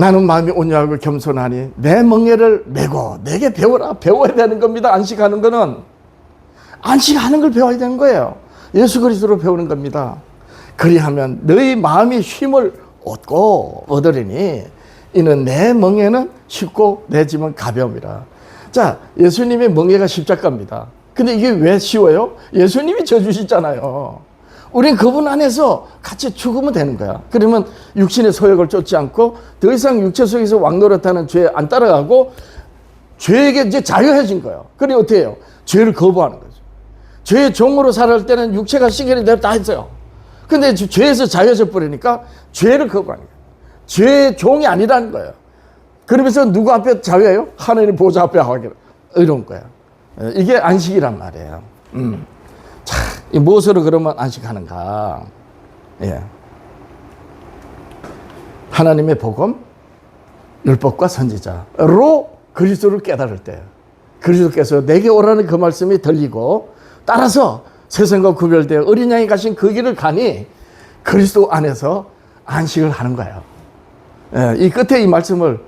나는 마음이 온유하고 겸손하니 내 멍에를 메고 내게 배워라. 배워야 되는 겁니다. 안식하는 거는. 안식하는 걸 배워야 되는 거예요. 예수 그리스도로 배우는 겁니다. 그리하면 너희 마음이 쉼을 얻으리니 이는 내 멍에는 쉽고 내 짐은 가벼움이라. 자, 예수님의 멍에가 십자가입니다. 근데 이게 왜 쉬워요? 예수님이 져주시잖아요. 우린 그분 안에서 같이 죽으면 되는 거야. 그러면 육신의 소욕을 쫓지 않고 더 이상 육체 속에서 왕노릇하는 죄에 안 따라가고 죄에게 이제 자유해진 거예요. 그래 어떻게 해요? 죄를 거부하는 거죠. 죄의 종으로 살아갈 때는 육체가 시키는 대로 다 했어요. 근데 죄에서 자유해져 버리니까 죄를 거부하는 거예요. 죄의 종이 아니라는 거예요. 그러면서 누구 앞에 자유해요? 하나님 보좌 앞에 하기로 이런 거예요. 이게 안식이란 말이에요. 자, 무엇으로 그러면 안식하는가? 예. 하나님의 복음, 율법과 선지자로 그리스도를 깨달을 때, 그리스도께서 내게 오라는 그 말씀이 들리고 따라서 세상과 구별되어 어린 양이 가신 그 길을 가니 그리스도 안에서 안식을 하는 거예요. 예, 이 끝에 이 말씀을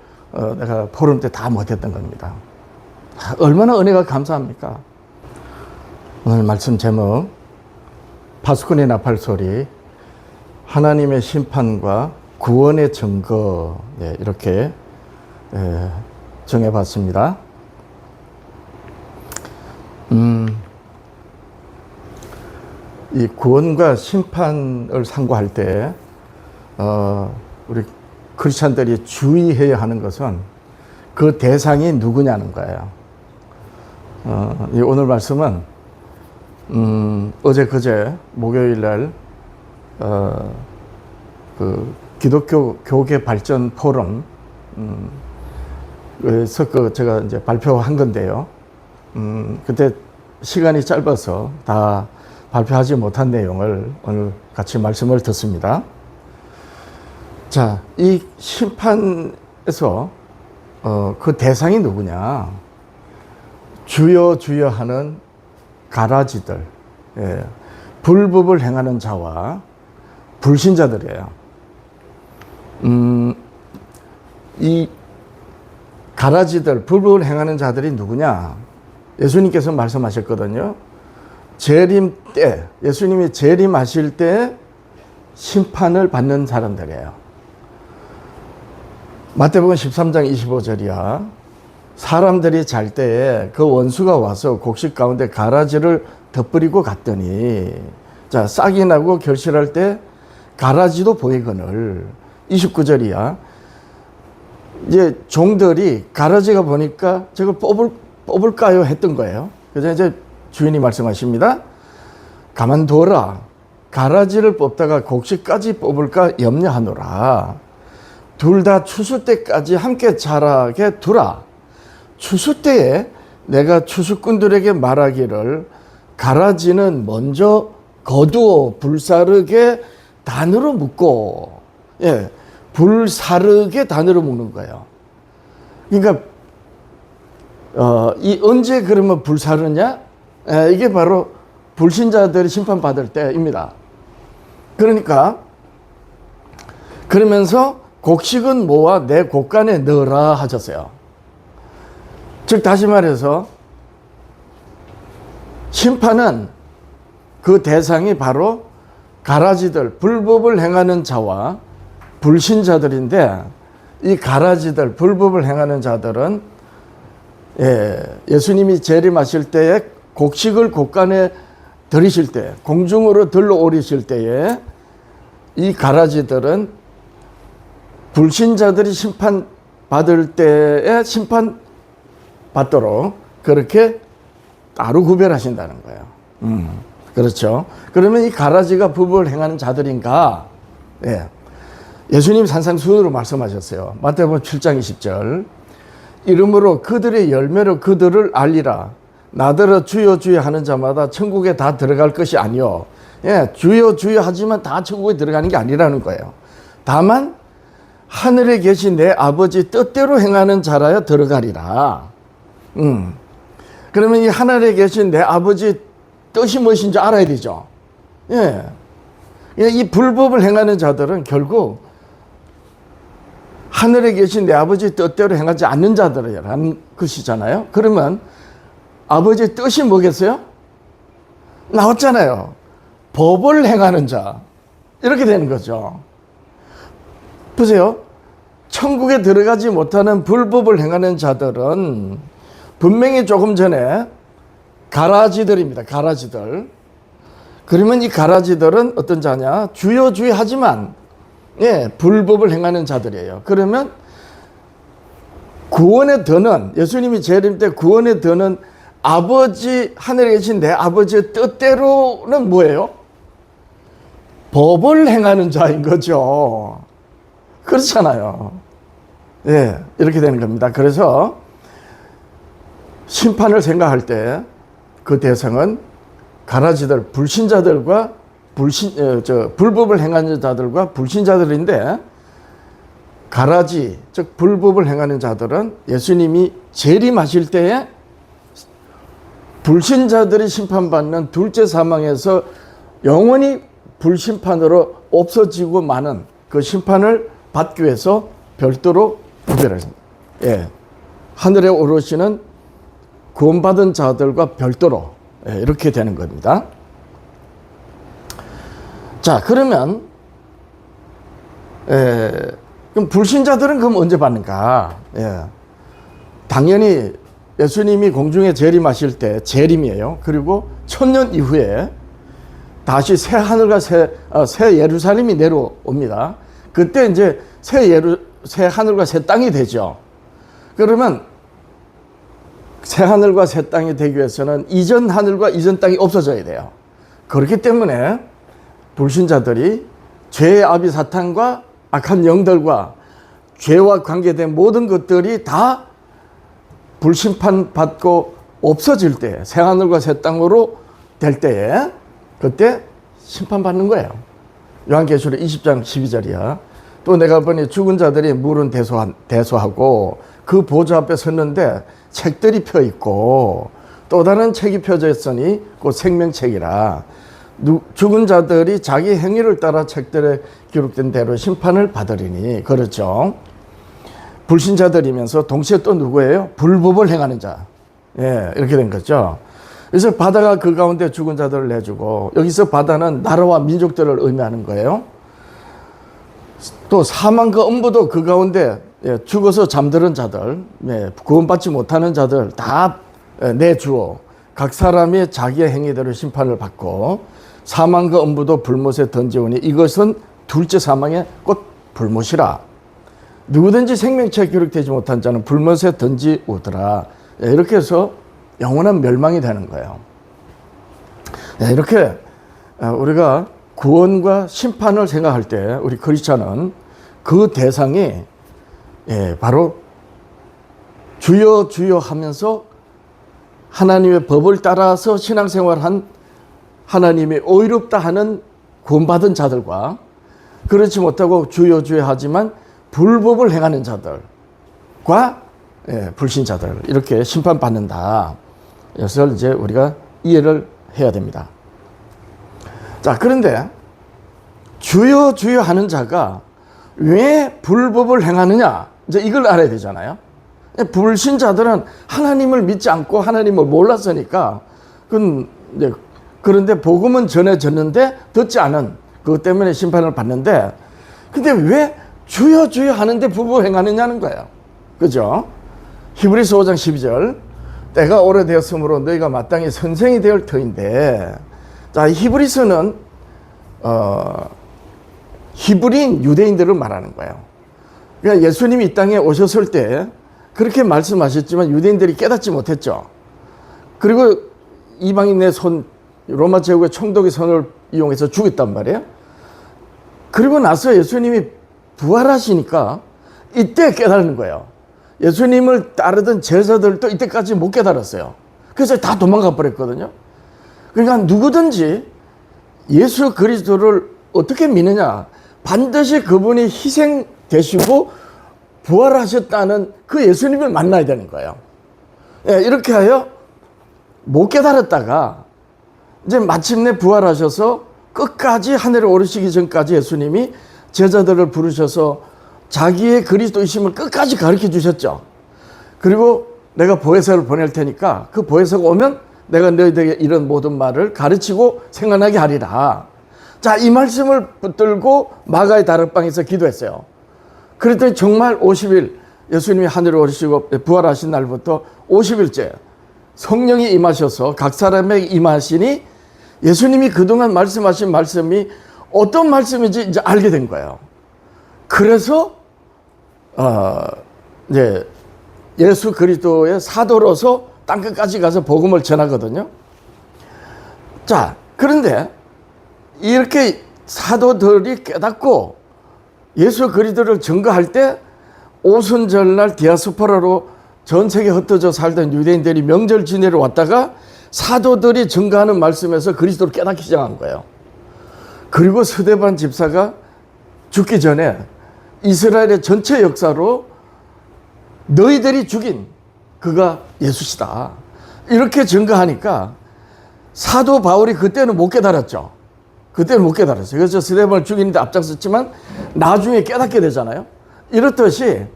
내가 포럼 때 다 못했던 겁니다. 얼마나 은혜가 감사합니까? 오늘 말씀 제목 파수꾼의 나팔소리, 하나님의 심판과 구원의 증거, 네, 이렇게 정해봤습니다. 이 구원과 심판을 상고할 때 우리 크리스찬들이 주의해야 하는 것은 그 대상이 누구냐는 거예요. 오늘 말씀은 어제 그제 목요일 날 그 기독교 교계 발전 포럼 에서 제가 이제 발표한 건데요. 그때 시간이 짧아서 다 발표하지 못한 내용을 오늘 같이 말씀을 듣습니다. 자, 이 심판에서 그 대상이 누구냐? 주여 주여 하는 가라지들, 예, 불법을 행하는 자와 불신자들이에요. 이 가라지들, 불법을 행하는 자들이 누구냐? 예수님께서 말씀하셨거든요. 재림 때, 예수님이 재림하실 때 심판을 받는 사람들이에요. 마태복음 13장 25절이야. 사람들이 잘 때에 그 원수가 와서 곡식 가운데 가라지를 덧버리고 갔더니, 자, 싹이 나고 결실할 때 가라지도 보이거늘. 29절이야. 이제 종들이 가라지가 보니까 저걸 뽑을까요? 했던 거예요. 그래서 이제 주인이 말씀하십니다. 가만두어라. 가라지를 뽑다가 곡식까지 뽑을까 염려하노라. 둘 다 추수 때까지 함께 자라게 두라. 추수 때에 내가 추수꾼들에게 말하기를 가라지는 먼저 거두어 불사르게 단으로 묶고, 예, 불사르게 단으로 묶는 거예요. 그러니까 이 언제 그러면 불사르냐? 이게 바로 불신자들이 심판받을 때입니다. 그러니까 그러면서 곡식은 모아 내 곡간에 넣으라 하셨어요. 즉 다시 말해서 심판은 그 대상이 바로 가라지들, 불법을 행하는 자와 불신자들인데, 이 가라지들, 불법을 행하는 자들은 예수님이 재림하실 때에 곡식을 곡간에 들이실 때, 공중으로 들러 오르실 때에 이 가라지들은 불신자들이 심판받을 때에 심판받도록 그렇게 따로 구별하신다는 거예요. 그렇죠. 그러면 이 가라지가 불법을 행하는 자들인가? 예. 예수님 산상수훈으로 말씀하셨어요. 마태복음 7장 20절. 이름으로 그들의 열매로 그들을 알리라. 나더러 주여 주여 하는 자마다 천국에 다 들어갈 것이 아니요. 예, 주여 주여 하지만 다 천국에 들어가는 게 아니라는 거예요. 다만 하늘에 계신 내 아버지 뜻대로 행하는 자라야 들어가리라. 그러면 이 하늘에 계신 내 아버지 뜻이 무엇인지 알아야 되죠. 예. 이 불법을 행하는 자들은 결국 하늘에 계신 내 아버지 뜻대로 행하지 않는 자들이라는 것이잖아요. 그러면 아버지의 뜻이 뭐겠어요? 나왔잖아요. 법을 행하는 자. 이렇게 되는 거죠. 보세요. 천국에 들어가지 못하는 불법을 행하는 자들은 분명히 조금 전에 가라지들입니다. 가라지들. 그러면 이 가라지들은 어떤 자냐? 주여 주여 하지만 불법을 행하는 자들이에요. 그러면 구원의 더는, 예수님이 재림 때 구원의 더는 아버지, 하늘에 계신 내 아버지의 뜻대로는 뭐예요? 법을 행하는 자인 거죠. 그렇잖아요. 이렇게 되는 겁니다. 그래서 심판을 생각할 때 그 대상은 가라지들, 불신자들과 불법을 행하는 자들과 불신자들인데, 가라지, 즉 불법을 행하는 자들은 예수님이 재림하실 때에 불신자들이 심판받는 둘째 사망에서 영원히 불심판으로 없어지고 마는 그 심판을 받기 위해서 별도로 구별하십니다. 하늘에 오르시는 구원받은 자들과 별도로 이렇게 되는 겁니다. 자, 그러면 그럼 불신자들은 그럼 언제 받는가? 당연히 예수님이 공중에 재림하실 때, 재림이에요. 그리고 1000년 이후에 다시 새 하늘과 새 예루살렘이 내려옵니다. 그때 이제 새 하늘과 새 땅이 되죠. 그러면 새 하늘과 새 땅이 되기 위해서는 이전 하늘과 이전 땅이 없어져야 돼요. 그렇기 때문에 불신자들이 죄의 아비 사탄과 악한 영들과 죄와 관계된 모든 것들이 다 불심판 받고 없어질 때, 새 하늘과 새 땅으로 될 때에 그때 심판받는 거예요. 요한계시록 20장 12절이야. 또 내가 보니 죽은 자들이 물은 대소하고 그 보좌 앞에 섰는데 책들이 펴 있고 또 다른 책이 펴져 있으니 곧 생명책이라. 죽은 자들이 자기 행위를 따라 책들에 기록된 대로 심판을 받으리니. 그렇죠. 불신자들이면서 동시에 또 누구예요? 불법을 행하는 자. 이렇게 된 거죠. 그래서 바다가 그 가운데 죽은 자들을 내주고, 여기서 바다는 나라와 민족들을 의미하는 거예요. 또 사망과 음부도 그 가운데 죽어서 잠드는 자들, 구원받지 못하는 자들 다 내주어 각 사람이 자기의 행위대로 심판을 받고, 사망과 음부도 불못에 던지오니 이것은 둘째 사망의 곧 불못이라. 누구든지 생명책에 기록되지 못한 자는 불못에 던지오더라. 이렇게 해서 영원한 멸망이 되는 거예요. 이렇게 우리가 구원과 심판을 생각할 때 우리 크리스찬은 그 대상이 바로 주여 주여 하면서 하나님의 법을 따라서 신앙생활한 하나님이 의롭다 하는 구원받은 자들과, 그렇지 못하고 주여 주여 하지만 불법을 행하는 자들과 불신자들, 이렇게 심판받는다. 이것을 이제 우리가 이해를 해야 됩니다. 자, 그런데 주여 주여 하는 자가 왜 불법을 행하느냐, 이제 이걸 알아야 되잖아요. 불신자들은 하나님을 믿지 않고 하나님을 몰랐으니까, 그런데 복음은 전해졌는데 듣지 않은 그것 때문에 심판을 받는데, 근데 왜 주여 주여 하는데 불법을 행하느냐는 거예요. 그죠? 히브리서 5장 12절, 때가 오래되었으므로 너희가 마땅히 선생이 될 터인데. 자, 히브리서는 히브리인 유대인들을 말하는 거예요. 그러니까 예수님이 이 땅에 오셨을 때 그렇게 말씀하셨지만 유대인들이 깨닫지 못했죠. 그리고 이방인의 로마 제국의 총독의 손을 이용해서 죽였단 말이에요. 그리고 나서 예수님이 부활하시니까 이때 깨달는 거예요. 예수님을 따르던 제자들도 이때까지 못 깨달았어요. 그래서 다 도망가 버렸거든요. 그러니까 누구든지 예수 그리스도를 어떻게 믿느냐, 반드시 그분이 희생되시고 부활하셨다는 그 예수님을 만나야 되는 거예요. 이렇게 하여 못 깨달았다가 이제 마침내 부활하셔서 끝까지 하늘에 오르시기 전까지 예수님이 제자들을 부르셔서 자기의 그리스도이심을 끝까지 가르쳐 주셨죠. 그리고 내가 보혜사를 보낼 테니까 그 보혜사가 오면 내가 너희들에게 이런 모든 말을 가르치고 생각나게 하리라. 자, 이 말씀을 붙들고 마가의 다락방에서 기도했어요. 그랬더니 정말 50일 예수님이 하늘에 오르시고 부활하신 날부터 50일째 성령이 임하셔서 각 사람에게 임하시니 예수님이 그동안 말씀하신 말씀이 어떤 말씀인지 이제 알게 된 거예요. 그래서 이제 예수 그리스도의 사도로서 땅끝까지 가서 복음을 전하거든요. 자, 그런데 이렇게 사도들이 깨닫고 예수 그리스도를 증거할 때 오순절날 디아스포라로 전 세계 흩어져 살던 유대인들이 명절 지내러 왔다가 사도들이 증거하는 말씀에서 그리스도를 깨닫기 시작한 거예요. 그리고 스데반 집사가 죽기 전에 이스라엘의 전체 역사로 너희들이 죽인 그가 예수시다, 이렇게 증거하니까 사도 바울이 그때는 못 깨달았죠. 그때는 못 깨달았어요. 그래서 스데반을 죽이는데 앞장섰지만 나중에 깨닫게 되잖아요. 이렇듯이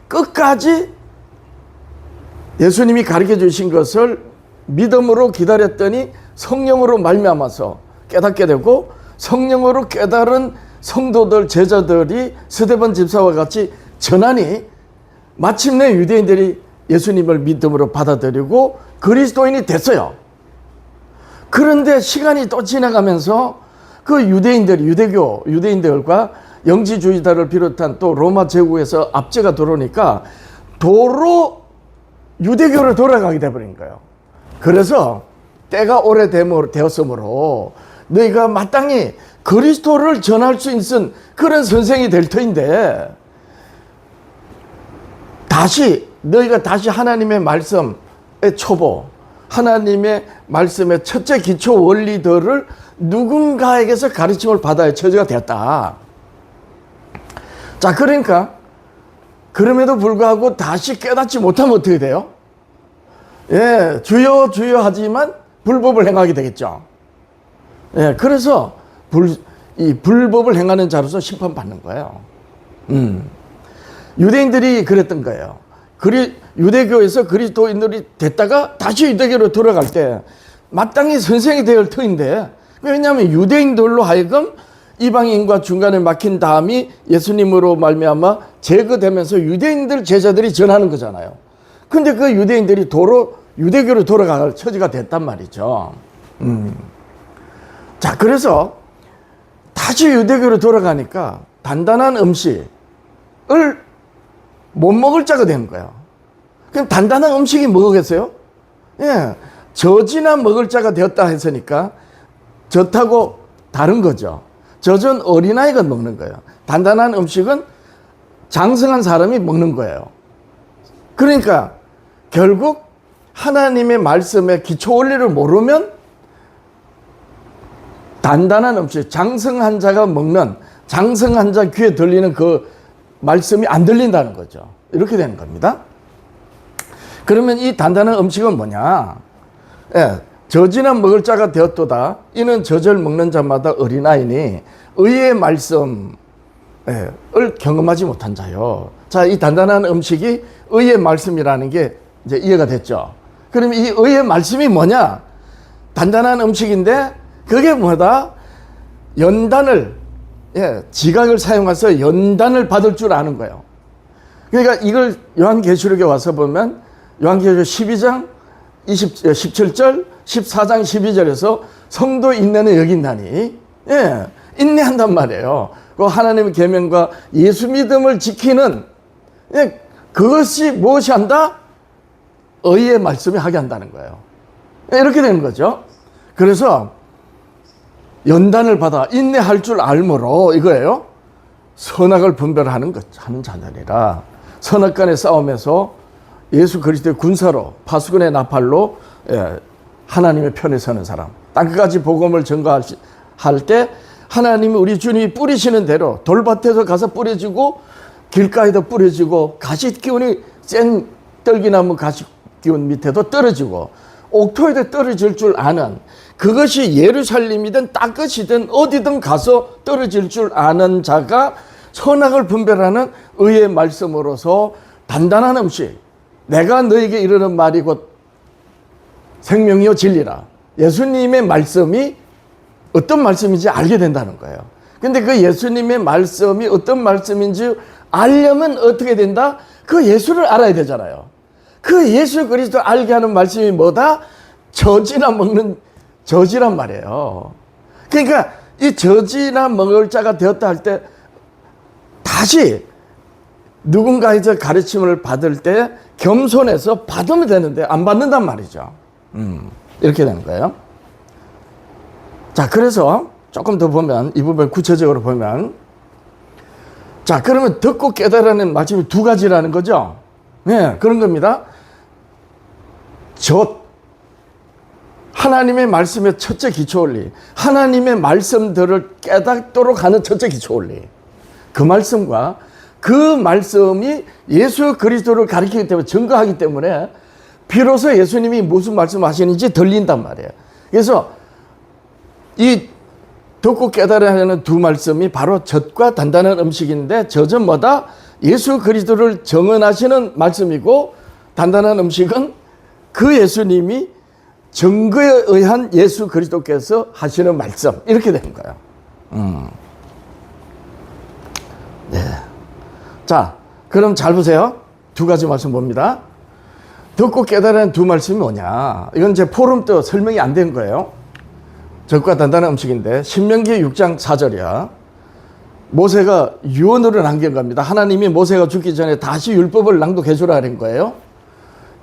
끝까지 예수님이 가르쳐 주신 것을 믿음으로 기다렸더니 성령으로 말미암아서 깨닫게 되고, 성령으로 깨달은 성도들, 제자들이 스데반 집사와 같이 전하니 마침내 유대인들이 예수님을 믿음으로 받아들이고 그리스도인이 됐어요. 그런데 시간이 또 지나가면서 그 유대인들과 영지주의자를 비롯한 또 로마 제국에서 압제가 들어오니까 도로 유대교로 돌아가게 돼버린 거예요. 그래서 때가 오래되었으므로 너희가 마땅히 그리스도를 전할 수 있는 그런 선생이 될 터인데, 너희가 다시 하나님의 말씀의 초보, 하나님의 말씀의 첫째 기초 원리들을 누군가에게서 가르침을 받아야 처지가 되었다. 자, 그러니까 그럼에도 불구하고 다시 깨닫지 못하면 어떻게 돼요? 예, 주여 주여 하지만 불법을 행하게 되겠죠. 예, 그래서 이 불법을 행하는 자로서 심판받는 거예요. 유대인들이 그랬던 거예요. 유대교에서 그리스도인들이 됐다가 다시 유대교로 돌아갈 때 마땅히 선생이 될 터인데, 왜냐하면 유대인들로 하여금 이방인과 중간에 막힌 다음이 예수님으로 말미암아 제거되면서 유대인들 제자들이 전하는 거잖아요. 근데 그 유대인들이 유대교로 돌아갈 처지가 됐단 말이죠. 자, 그래서 다시 유대교로 돌아가니까 단단한 음식을 못 먹을 자가 된 거예요. 그럼 단단한 음식이 뭐겠어요? 예, 젖이나 먹을 자가 되었다 했으니까 젖하고 다른 거죠. 젖은 어린아이가 먹는 거예요. 단단한 음식은 장성한 사람이 먹는 거예요. 그러니까 결국 하나님의 말씀의 기초 원리를 모르면 단단한 음식, 장성한 자가 먹는, 장성한 자 귀에 들리는 그 말씀이 안 들린다는 거죠. 이렇게 되는 겁니다. 그러면 이 단단한 음식은 뭐냐? 예, 젖이나 먹을 자가 되었도다. 이는 젖을 먹는 자마다 어린아이니 의의 말씀을 경험하지 못한 자요. 자, 이 단단한 음식이 의의 말씀이라는 게 이제 이해가 됐죠. 그럼 이 의의 말씀이 뭐냐? 단단한 음식인데 그게 뭐다? 지각을 사용해서 연단을 받을 줄 아는 거예요. 그러니까 이걸 요한계시록에 와서 보면 요한계시록 12장 17절, 14장 12절에서 성도 인내는 여기 있나니, 인내한단 말이에요. 그 하나님의 계명과 예수 믿음을 지키는, 그것이 무엇이 한다? 의의 말씀이 하게 한다는 거예요. 이렇게 되는 거죠. 그래서 연단을 받아 인내할 줄 알므로 이거예요. 선악을 분별하는 자들이라. 선악간의 싸움에서 예수 그리스도의 군사로, 파수꾼의 나팔로 하나님의 편에 서는 사람. 땅끝까지 복음을 전가할 때 하나님이 우리 주님이 뿌리시는 대로 돌밭에서 가서 뿌려지고 길가에도 뿌려지고 가시 기운이 센 떨기나무 가시 기운 밑에도 떨어지고 옥토에도 떨어질 줄 아는, 그것이 예루살렘이든 땅끝이든 어디든 가서 떨어질 줄 아는 자가 선악을 분별하는 의의 말씀으로서 단단한 음식, 내가 너에게 이르는 말이 곧 생명이요 진리라. 예수님의 말씀이 어떤 말씀인지 알게 된다는 거예요. 근데 그 예수님의 말씀이 어떤 말씀인지 알려면 어떻게 된다? 그 예수를 알아야 되잖아요. 그 예수 그리스도 알게 하는 말씀이 뭐다? 젖이나 먹는 젖이란 말이에요. 그러니까 이 젖이나 먹을 자가 되었다 할 때 다시 누군가에서 가르침을 받을 때 겸손해서 받으면 되는데 안 받는단 말이죠. 이렇게 되는 거예요. 자, 그래서 조금 더 보면 이 부분 구체적으로 보면, 자, 그러면 듣고 깨달아낸 말씀이 두 가지라는 거죠. 네, 그런 겁니다. 하나님의 말씀의 첫째 기초 원리, 하나님의 말씀들을 깨닫도록 하는 첫째 기초 원리, 그 말씀과 그 말씀이 예수 그리스도를 가리키기 때문에, 증거하기 때문에 비로소 예수님이 무슨 말씀하시는지 들린단 말이에요. 그래서 이 듣고 깨달아야 하는 두 말씀이 바로 젖과 단단한 음식인데, 젖은 뭐다? 예수 그리스도를 증언하시는 말씀이고, 단단한 음식은 그 예수님이 증거에 의한 예수 그리스도께서 하시는 말씀, 이렇게 되는 거예요. 네. 자, 그럼 잘 보세요. 두 가지 말씀 봅니다. 듣고 깨달은 두 말씀이 뭐냐? 이건 제 포럼 때 설명이 안 된 거예요. 젖과 단단한 음식인데, 신명기 6장 4절이야. 모세가 유언으로 남긴 겁니다. 하나님이 모세가 죽기 전에 다시 율법을 낭독해 주라 하는 거예요.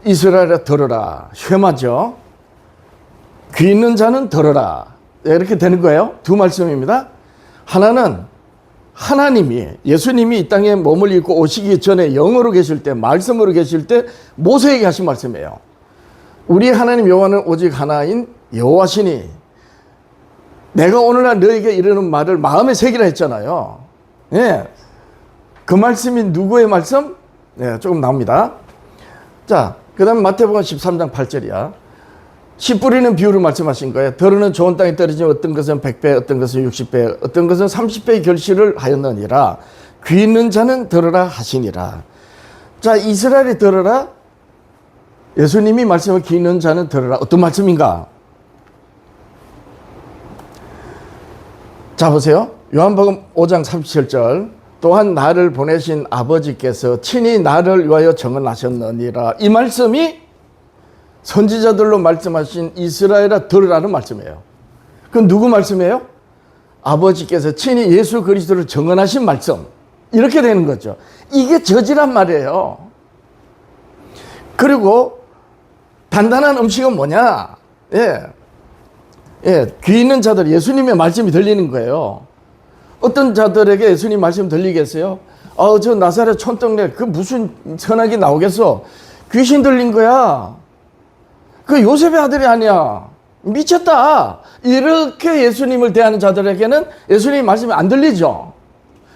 이스라엘아 들으라. 쉐마죠. 귀 있는 자는 들으라. 이렇게 되는 거예요. 두 말씀입니다. 하나는 하나님이, 예수님이 이 땅에 몸을 입고 오시기 전에 영으로 계실 때, 말씀으로 계실 때 모세에게 하신 말씀이에요. 우리 하나님 여호와는 오직 하나인 여호와시니 내가 오늘날 너에게 이르는 말을 마음에 새기라 했잖아요. 예. 그 말씀이 누구의 말씀? 네, 조금 나옵니다. 자, 그 다음 마태복음 13장 8절이야. 씨 뿌리는 비유를 말씀하신 거예요. 더러는 좋은 땅에 떨어지면 어떤 것은 100배, 어떤 것은 60배, 어떤 것은 30배의 결실을 하였느니라. 귀 있는 자는 들으라 하시니라. 자, 이스라엘이 들으라. 예수님이 말씀을 귀 있는 자는 들으라. 어떤 말씀인가? 자, 보세요. 요한복음 5장 37절. 또한 나를 보내신 아버지께서 친히 나를 위하여 증언하셨느니라. 이 말씀이 선지자들로 말씀하신 이스라엘아 들으라는 말씀이에요. 그건 누구 말씀이에요? 아버지께서 친히 예수 그리스도를 증언하신 말씀. 이렇게 되는 거죠. 이게 저지란 말이에요. 그리고 단단한 음식은 뭐냐? 귀 있는 자들, 예수님의 말씀이 들리는 거예요. 어떤 자들에게 예수님 말씀 들리겠어요? 저 나사렛 촌동네 그 무슨 선악이 나오겠어? 귀신 들린 거야. 그 요셉의 아들이 아니야. 미쳤다. 이렇게 예수님을 대하는 자들에게는 예수님 말씀이 안 들리죠.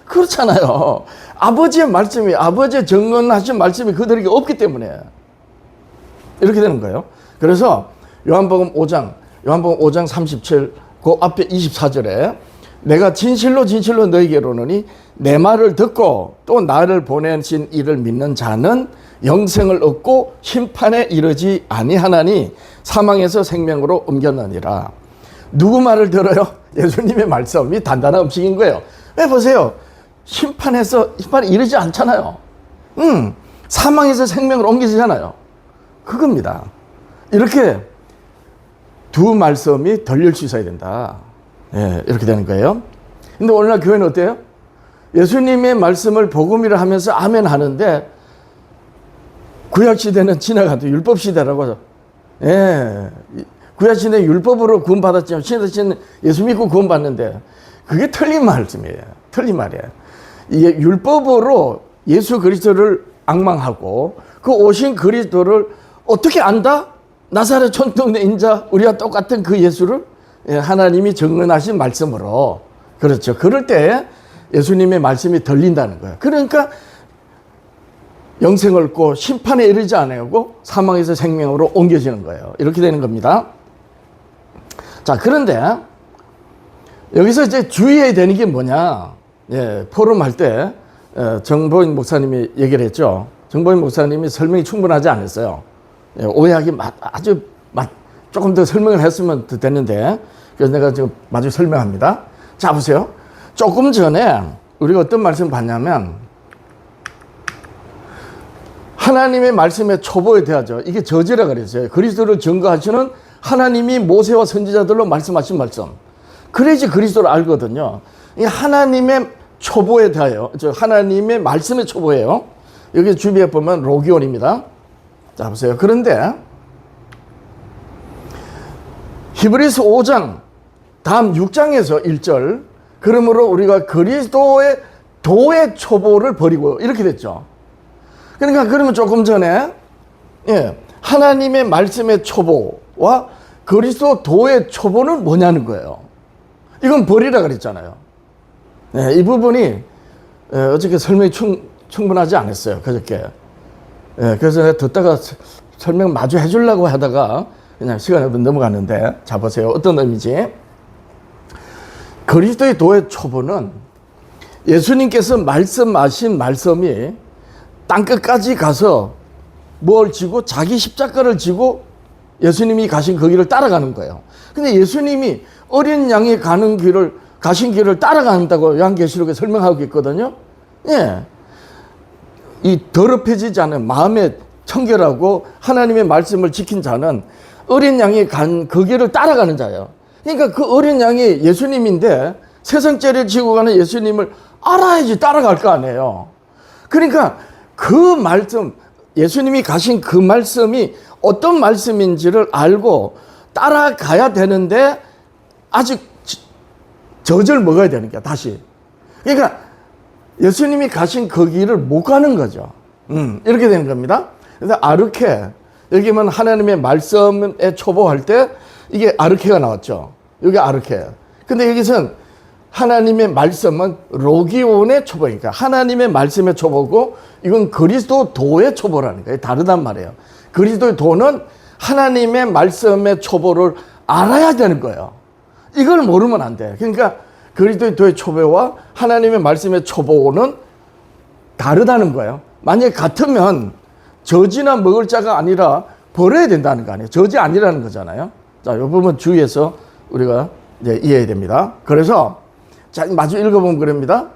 그렇잖아요. 아버지의 말씀이, 아버지의 증언하신 말씀이 그들에게 없기 때문에 이렇게 되는 거예요. 그래서 요한복음 5장 37, 그 앞에 24절에 내가 진실로 진실로 너희에게 이르노니 내 말을 듣고 또 나를 보내신 이를 믿는 자는 영생을 얻고 심판에 이르지 아니하나니 사망에서 생명으로 옮겼느니라. 누구 말을 들어요? 예수님의 말씀이 단단한 음식인 거예요. 왜 보세요. 심판에 이르지 않잖아요. 사망에서 생명으로 옮기잖아요. 그겁니다. 이렇게 두 말씀이 들릴 수 있어야 된다. 예, 이렇게 되는 거예요. 근데 오늘날 교회는 어때요? 예수님의 말씀을 복음이라 하면서 아멘 하는데 구약시대는 지나가도 율법시대라고 하죠. 예, 구약시대는 율법으로 구원받았지만 신약시대는 예수 믿고 구원받는데 그게 틀린 말씀이에요. 틀린 말이에요. 이게 율법으로 예수 그리스도를 앙망하고 그 오신 그리스도를 어떻게 안다? 나사렛 촌동네 인자 우리와 똑같은 그 예수를 하나님이 증언하신 말씀으로, 그렇죠. 그럴 때 예수님의 말씀이 들린다는 거예요. 그러니까 영생을 얻고 심판에 이르지 않고 사망에서 생명으로 옮겨지는 거예요. 이렇게 되는 겁니다. 자, 그런데 여기서 이제 주의해야 되는 게 뭐냐? 예, 포럼할 때 정보인 목사님이 얘기를 했죠. 정보인 목사님이 설명이 충분하지 않았어요. 예, 오해하기 아주 조금 더 설명을 했으면 더 됐는데, 그래서 내가 지금 마저 설명합니다. 자, 보세요. 조금 전에 우리가 어떤 말씀을 봤냐면, 하나님의 말씀의 초보에 대하죠. 이게 저지라 그랬어요. 그리스도를 증거하시는 하나님이 모세와 선지자들로 말씀하신 말씀. 그래야지 그리스도를 알거든요. 이 하나님의 초보에 대하여, 하나님의 말씀의 초보예요. 여기 주비에 보면 로기온입니다. 자, 보세요. 그런데 히브리서 5장 다음 6장에서 1절, 그러므로 우리가 그리스도의 도의 초보를 버리고, 이렇게 됐죠. 그러니까 그러면 조금 전에 하나님의 말씀의 초보와 그리스도 도의 초보는 뭐냐는 거예요. 이건 버리라 그랬잖아요. 이 부분이 어저께 설명이 충분하지 않았어요. 그저께. 그래서 내가 듣다가 설명 마저 해주려고 하다가 그냥 시간이 넘어갔는데, 자, 보세요. 어떤 의미지? 그리스도의 도의 초보는 예수님께서 말씀하신 말씀이 땅끝까지 가서 뭘 지고, 자기 십자가를 지고 예수님이 가신 그 길을 따라가는 거예요. 근데 예수님이 어린 양이 가신 길을 따라간다고 요한계시록에 설명하고 있거든요. 예. 이 더럽혀지지 않은 마음에 청결하고 하나님의 말씀을 지킨 자는 어린 양이 간 그 길을 따라가는 자예요. 그러니까 그 어린 양이 예수님인데 세상죄를 지고 가는 예수님을 알아야지 따라갈 거 아니에요. 그러니까 그 말씀, 예수님이 가신 그 말씀이 어떤 말씀인지를 알고 따라가야 되는데 아직 젖을 먹어야 되는 거야, 다시. 그러니까 예수님이 가신 그 길을 못 가는 거죠. 이렇게 되는 겁니다. 그래서 아르케, 여기 보면 하나님의 말씀에 초보할 때 이게 아르케가 나왔죠. 여기 아르케. 근데 여기서는 하나님의 말씀은 로기온의 초보니까 하나님의 말씀의 초보고, 이건 그리스도 도의 초보라는 거예요. 다르단 말이에요. 그리스도의 도는 하나님의 말씀의 초보를 알아야 되는 거예요. 이걸 모르면 안 돼. 그러니까 그리스도의 도의 초보와 하나님의 말씀의 초보는 다르다는 거예요. 만약에 같으면 저지나 먹을 자가 아니라 버려야 된다는 거 아니에요. 저지 아니라는 거잖아요. 자, 이 부분 주의해서 우리가 이제 이해해야 됩니다. 그래서 자, 마저 읽어보면 그럽니다.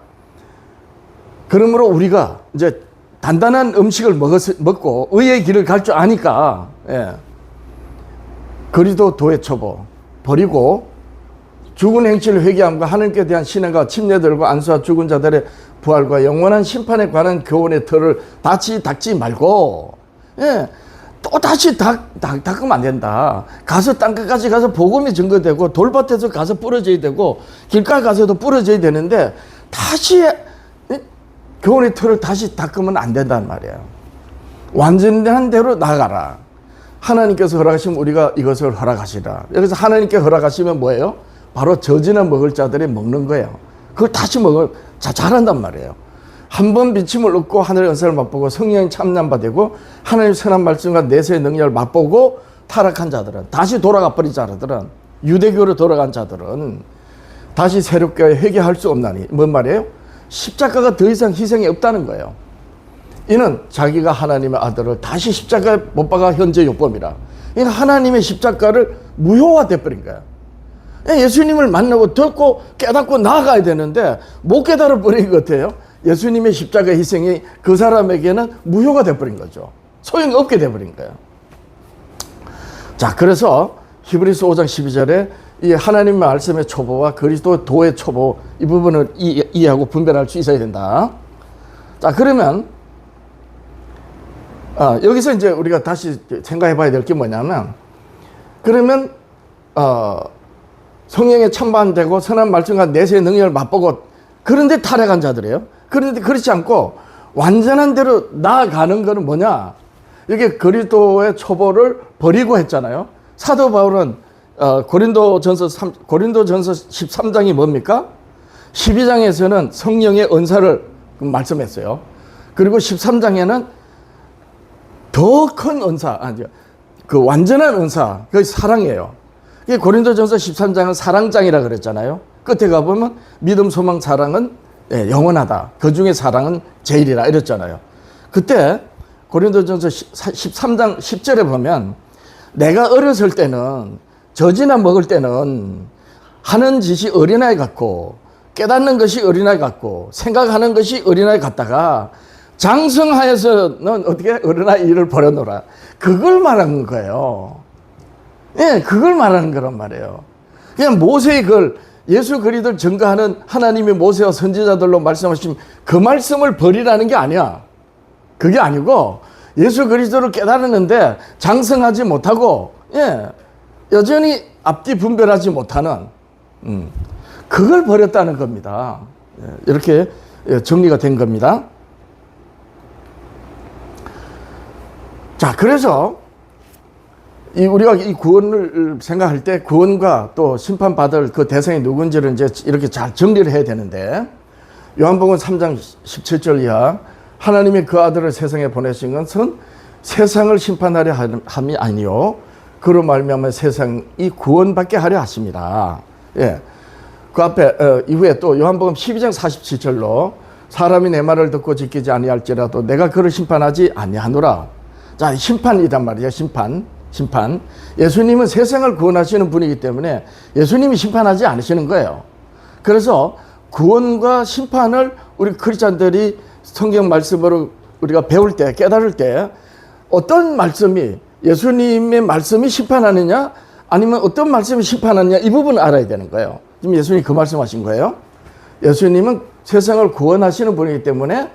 그러므로 우리가 이제 단단한 음식을 먹고 의의 길을 갈 줄 아니까, 그리스도 도의 초보 버리고 죽은 행실을 회개함과 하나님께 대한 신앙과 침례들과 안수와 죽은 자들의 부활과 영원한 심판에 관한 교훈의 틀을 다시 닦지 말고, 또 다시 닦으면 안 된다. 가서 땅끝까지 가서 복음이 증거되고 돌밭에서 가서 부러져야 되고 길가 가서도 부러져야 되는데 다시 교훈의 틀을 다시 닦으면 안 된다는 말이에요. 완전한 대로 나가라. 하나님께서 허락하시면 우리가 이것을 허락하시라. 여기서 하나님께 허락하시면 뭐예요? 바로 젖이나 먹을 자들이 먹는 거예요. 그걸 다시 잘한단 말이에요. 한 번 비침을 얻고 하늘의 은사를 맛보고 성령이 참남바 되고 하나님의 선한 말씀과 내세의 능력을 맛보고 타락한 자들은, 다시 돌아가 버린 자들은, 유대교로 돌아간 자들은 다시 새롭게 회개할 수 없나니, 뭔 말이에요? 십자가가 더 이상 희생이 없다는 거예요. 이는 자기가 하나님의 아들을 다시 십자가에 못 박아 현재 요법이라. 그러니까 하나님의 십자가를 무효화돼 버린 거예요. 예수님을 만나고 듣고 깨닫고 나아가야 되는데 못 깨달아 버린 것 같아요. 예수님의 십자가 희생이 그 사람에게는 무효가 돼버린 거죠. 소용이 없게 돼버린 거예요. 자, 그래서 히브리서 5장 12절에 이 하나님의 말씀의 초보와 그리스도 도의 초보, 이 부분을 이해하고 분별할 수 있어야 된다. 자, 그러면 여기서 이제 우리가 다시 생각해 봐야 될 게 뭐냐면, 그러면 성령에 참반되고 선한 말씀과 내세의 능력을 맛보고, 그런데 타락한 자들이에요. 그런데 그렇지 않고 완전한 대로 나아가는 것은 뭐냐? 이게 그리스도의 초보를 버리고 했잖아요. 사도 바울은 고린도전서 13장이 뭡니까? 12장에서는 성령의 은사를 말씀했어요. 그리고 13장에는 더 큰 은사, 그 완전한 은사, 그게 사랑이에요. 고린도전서 13장은 사랑장이라 그랬잖아요. 끝에 가보면 믿음, 소망, 사랑은 예, 영원하다. 그 중에 사랑은 제일이라 이랬잖아요. 그때 고린도전서 13장 10절에 보면 내가 어렸을 때는 젖이나 먹을 때는 하는 짓이 어린아이 같고 깨닫는 것이 어린아이 같고 생각하는 것이 어린아이 같다가 장성하여서는 어떻게 어린아이 일을 버려놓으라. 그걸 말하는 거예요. 예, 그걸 말하는 거란 말이에요. 그냥 모세의 글, 예수 그리스도를 증거하는 하나님이 모세와 선지자들로 말씀하신 그 말씀을 버리라는 게 아니야. 그게 아니고 예수 그리스도를 깨달았는데 장성하지 못하고 예, 여전히 앞뒤 분별하지 못하는 그걸 버렸다는 겁니다. 예, 이렇게 정리가 된 겁니다. 자, 그래서 우리가 이 구원을 생각할 때 구원과 또 심판받을 그 대상이 누군지를 이제 이렇게 잘 정리를 해야 되는데 요한복음 3장 17절 이하 하나님이 그 아들을 세상에 보내신 것은 세상을 심판하려 함이 아니요 그로 말미암아 세상이 구원받게 하려 하십니다. 예. 그 앞에 이후에 또 요한복음 12장 47절로 사람이 내 말을 듣고 지키지 아니할지라도 내가 그를 심판하지 아니하노라. 자, 심판이란 말이에요. 심판. 예수님은 세상을 구원하시는 분이기 때문에 예수님이 심판하지 않으시는 거예요. 그래서 구원과 심판을 우리 크리스찬들이 성경 말씀으로 우리가 배울 때, 깨달을 때 어떤 말씀이 예수님의 말씀이 심판하느냐 아니면 어떤 말씀이 심판하느냐 이 부분을 알아야 되는 거예요. 지금 예수님이 그 말씀하신 거예요. 예수님은 세상을 구원하시는 분이기 때문에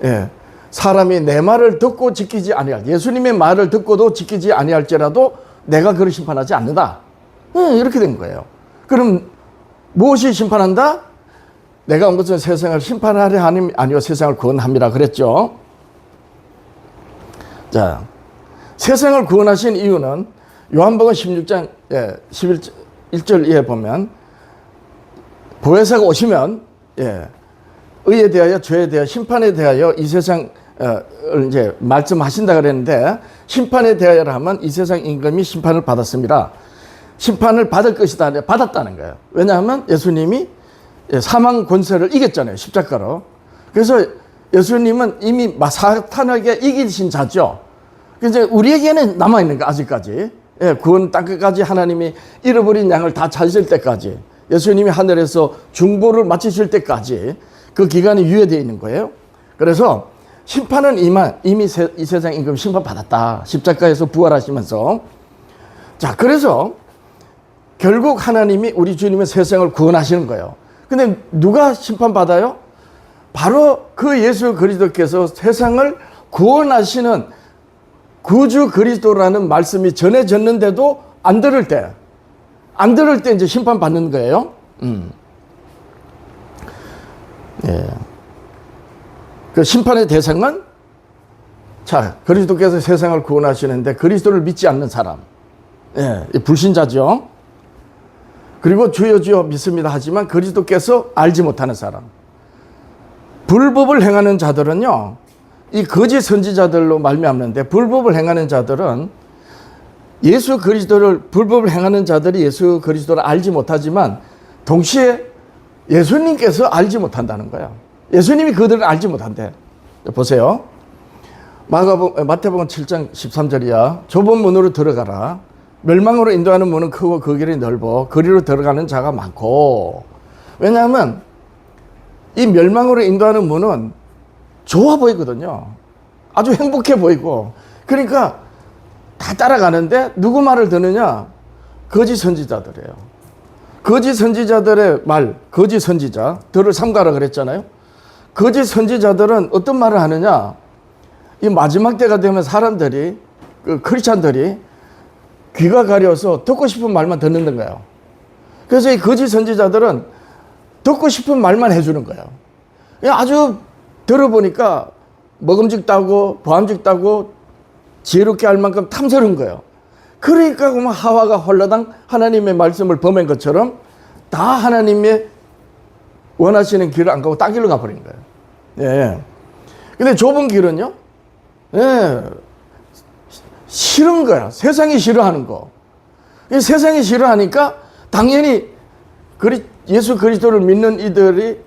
예, 사람이 내 말을 듣고 지키지 아니할 예수님의 말을 듣고도 지키지 아니할지라도 내가 그를 심판하지 않는다. 이렇게 된 거예요. 그럼 무엇이 심판한다? 내가 온 것은 세상을 심판하려 하니 아니요 세상을 구원함이라 그랬죠. 자, 세상을 구원하신 이유는 요한복음 16장 11절 이에 보면 보혜사가 오시면 의에 대하여 죄에 대하여 심판에 대하여 이 세상 이제 말씀하신다 그랬는데 심판에 대하여 하면 이 세상 임금이 심판을 받았습니다. 심판을 받을 것이다. 받았다는 거예요. 왜냐하면 예수님이 사망 권세를 이겼잖아요. 십자가로. 그래서 예수님은 이미 사탄에게 이기신 자죠. 이제 우리에게는 남아있는 거 아직까지. 구원 땅끝까지 하나님이 잃어버린 양을 다 찾으실 때까지 예수님이 하늘에서 중보를 마치실 때까지 그 기간이 유예되어 있는 거예요. 그래서 심판은 이미 이 세상 임금 심판받았다. 십자가에서 부활하시면서. 자, 그래서 결국 하나님이 우리 주님의 세상을 구원하시는 거예요. 근데 누가 심판받아요? 바로 그 예수 그리스도께서 세상을 구원하시는 구주 그리스도라는 말씀이 전해졌는데도 안 들을 때 이제 심판받는 거예요. 예. 그 심판의 대상은 자, 그리스도께서 세상을 구원하시는데 그리스도를 믿지 않는 사람. 예, 불신자죠. 그리고 주여 주여 믿습니다 하지만 그리스도께서 알지 못하는 사람. 불법을 행하는 자들은요. 이 거짓 선지자들로 말미암는데 불법을 행하는 자들은 예수 그리스도를 불법을 행하는 자들이 예수 그리스도를 알지 못하지만 동시에 예수님께서 알지 못한다는 거야. 예수님이 그들을 알지 못한대. 보세요. 마태복음 7장 13절이야. 좁은 문으로 들어가라. 멸망으로 인도하는 문은 크고 그 길이 넓어 그리로 들어가는 자가 많고. 왜냐하면 이 멸망으로 인도하는 문은 좋아 보이거든요. 아주 행복해 보이고. 그러니까 다 따라가는데 누구 말을 듣느냐? 거짓 선지자들이에요. 거짓 선지자들의 말, 거짓 선지자들을 삼가라 그랬잖아요. 거짓 선지자들은 어떤 말을 하느냐? 이 마지막 때가 되면 사람들이, 크리스찬들이 귀가 가려서 듣고 싶은 말만 듣는 거예요. 그래서 이 거짓 선지자들은 듣고 싶은 말만 해주는 거예요. 아주 들어보니까 먹음직다고 보암직다고 지혜롭게 할 만큼 탐스러운 거예요. 그러니까 그만 하와가 홀라당 하나님의 말씀을 범한 것처럼 다 하나님의 원하시는 길을 안 가고 딴 길로 가버린 거예요. 예. 근데 좁은 길은요, 예, 싫은 거야. 세상이 싫어하는 거. 세상이 싫어하니까 당연히 예수 그리스도를 믿는 이들이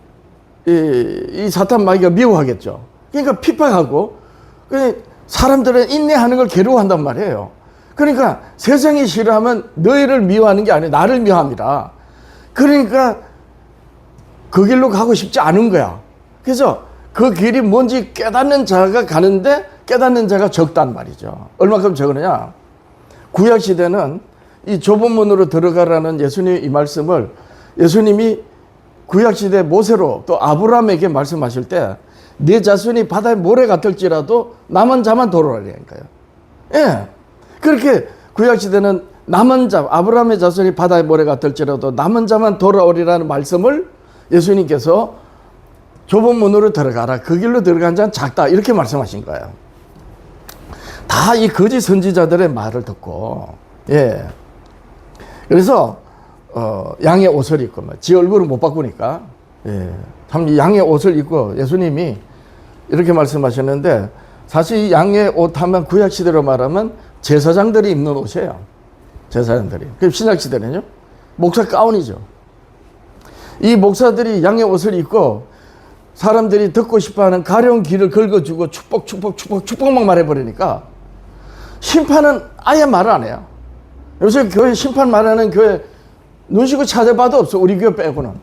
이 사탄 마귀가 미워하겠죠. 그러니까 핍박하고, 사람들은 인내하는 걸 괴로워한단 말이에요. 그러니까 세상이 싫어하면 너희를 미워하는 게 아니라 나를 미워합니다. 그러니까 그 길로 가고 싶지 않은 거야. 그래서 그 길이 뭔지 깨닫는 자가 가는데 깨닫는 자가 적단 말이죠. 얼마큼 적으느냐. 구약시대는 이 좁은 문으로 들어가라는 예수님의 이 말씀을 예수님이 구약시대 모세로 또 아브라함에게 말씀하실 때 네 자손이 바다의 모래 같을지라도 남은 자만 돌아오라니까요. 예. 그렇게 구약시대는 남은 자, 아브라함의 자손이 바다의 모래 같을지라도 남은 자만 돌아오리라는 말씀을 예수님께서 좁은 문으로 들어가라. 그 길로 들어간 자는 작다. 이렇게 말씀하신 거예요. 다 이 거짓 선지자들의 말을 듣고, 예. 그래서, 양의 옷을 입고, 지 얼굴을 못 바꾸니까, 예. 참 이 양의 옷을 입고 예수님이 이렇게 말씀하셨는데, 사실 이 양의 옷 하면 구약시대로 말하면 제사장들이 입는 옷이에요. 제사장들이. 그럼 신약시대는요? 목사 가운이죠. 이 목사들이 양의 옷을 입고 사람들이 듣고 싶어하는 가려운 길을 긁어주고 축복만 말해버리니까 심판은 아예 말을 안 해요. 요새 교회 심판 말하는 교회 눈시고 찾아봐도 없어. 우리 교회 빼고는.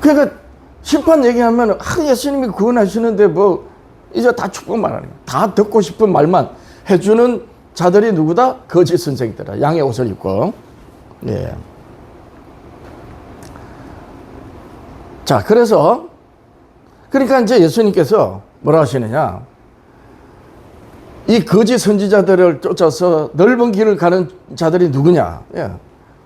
그러니까 심판 얘기하면 예수님이 구원하시는데 뭐 이제 다 축복 말하는 거야. 다 듣고 싶은 말만 해주는 자들이 누구다? 거짓 선생들아. 양의 옷을 입고. 예. 자, 그러니까 이제 예수님께서 뭐라 하시느냐. 이 거짓 선지자들을 쫓아서 넓은 길을 가는 자들이 누구냐. 예.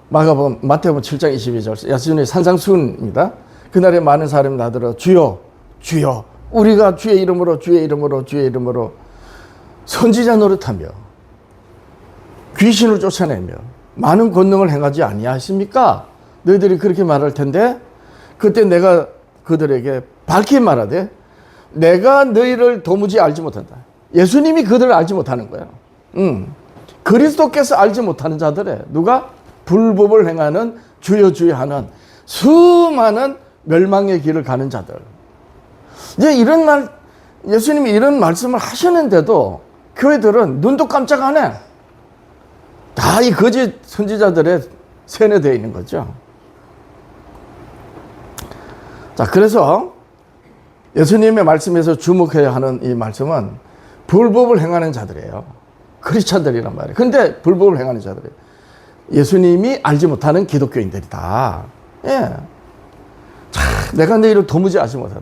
마태복음 7장 22절. 예수님의 산상수훈입니다. 그날에 많은 사람이 나더러 주여, 주여. 우리가 주의 이름으로 선지자 노릇하며 귀신을 쫓아내며 많은 권능을 행하지 아니하십니까? 너희들이 그렇게 말할 텐데 그때 내가 그들에게 밝히 말하되 내가 너희를 도무지 알지 못한다. 예수님이 그들을 알지 못하는 거예요. 그리스도께서 알지 못하는 자들에 누가? 불법을 행하는 주여 주여 하는 수많은 멸망의 길을 가는 자들. 이제 예수님이 이런 말씀을 하시는데도 교회들은 눈도 깜짝 안 해. 다 이 거짓 선지자들의 세뇌되어 있는 거죠. 자, 그래서 예수님의 말씀에서 주목해야 하는 이 말씀은 불법을 행하는 자들이에요. 크리스찬들이란 말이에요. 근데 불법을 행하는 자들이에요. 예수님이 알지 못하는 기독교인들이다. 예. 자, 내가 너희를 도무지 알지 못하다.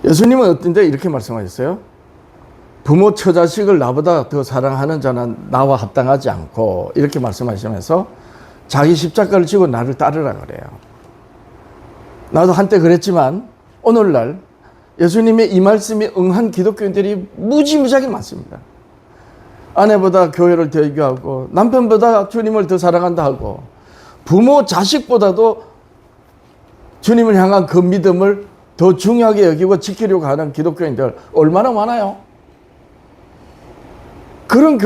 예수님은 어떤데 이렇게 말씀하셨어요? 부모 처자식을 나보다 더 사랑하는 자는 나와 합당하지 않고 이렇게 말씀하시면서 자기 십자가를 지고 나를 따르라 그래요. 나도 한때 그랬지만 오늘날 예수님의 이 말씀에 응한 기독교인들이 무지무지하게 많습니다. 아내보다 교회를 더 애교하고 남편보다 주님을 더 사랑한다 하고 부모 자식보다도 주님을 향한 그 믿음을 더 중요하게 여기고 지키려고 하는 기독교인들 얼마나 많아요? 그런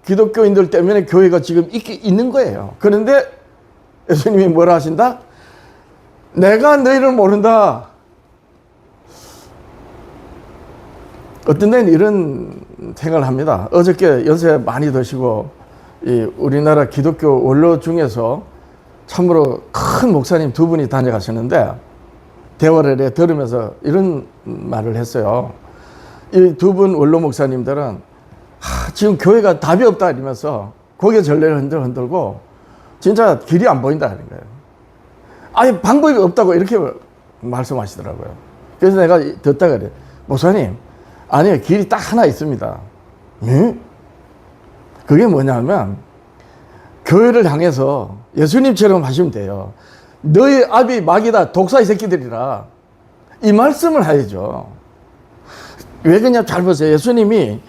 기독교인들 때문에 교회가 지금 있는 거예요. 그런데 예수님이 뭐라 하신다? 내가 너희를 모른다. 어떤 데는 이런 생각을 합니다. 어저께 연세 많이 드시고 우리나라 기독교 원로 중에서 참으로 큰 목사님 두 분이 다녀가시는데 대화를 들으면서 이런 말을 했어요. 이 두 분 원로 목사님들은 지금 교회가 답이 없다 이러면서 고개 절레를 흔들고 진짜 길이 안 보인다 하는 거예요. 아니 방법이 없다고 이렇게 말씀하시더라고요. 그래서 내가 듣다가 그래. 목사님 아니요 길이 딱 하나 있습니다. 응? 그게 뭐냐면 교회를 향해서 예수님처럼 하시면 돼요. 너희 아비 마귀다 독사의 새끼들이라 이 말씀을 해야죠. 왜 그러냐 잘 보세요. 예수님이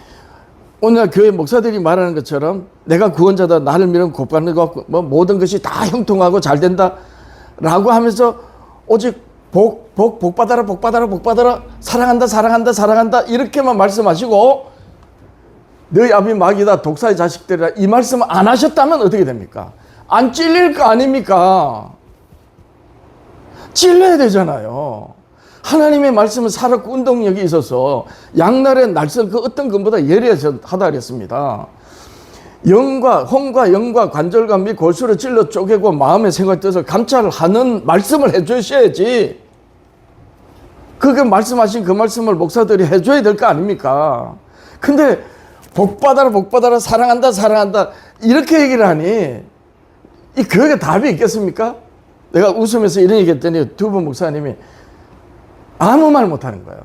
오늘 교회 목사들이 말하는 것처럼 내가 구원자다 나를 믿으면 곧 받는 것 같고 뭐 모든 것이 다 형통하고 잘 된다 라고 하면서 오직 복 받아라 사랑한다 이렇게만 말씀하시고 너희 아비 마귀다 독사의 자식들이라 이 말씀 안 하셨다면 어떻게 됩니까? 안 찔릴 거 아닙니까? 찔러야 되잖아요. 하나님의 말씀은 살았고 운동력이 있어서 양날의 날선 그 어떤 것보다 예리하다 그랬습니다. 혼과 영과 관절과 및 골수를 찔러 쪼개고 마음의 생각을 뜻을 감찰하는 말씀을 해주셔야지. 그게 말씀하신 그 말씀을 목사들이 해줘야 될 거 아닙니까? 근데 복 받아라 사랑한다 이렇게 얘기를 하니 이 교회가 답이 있겠습니까? 내가 웃으면서 이런 얘기 했더니 두 분 목사님이 아무 말 못하는 거예요.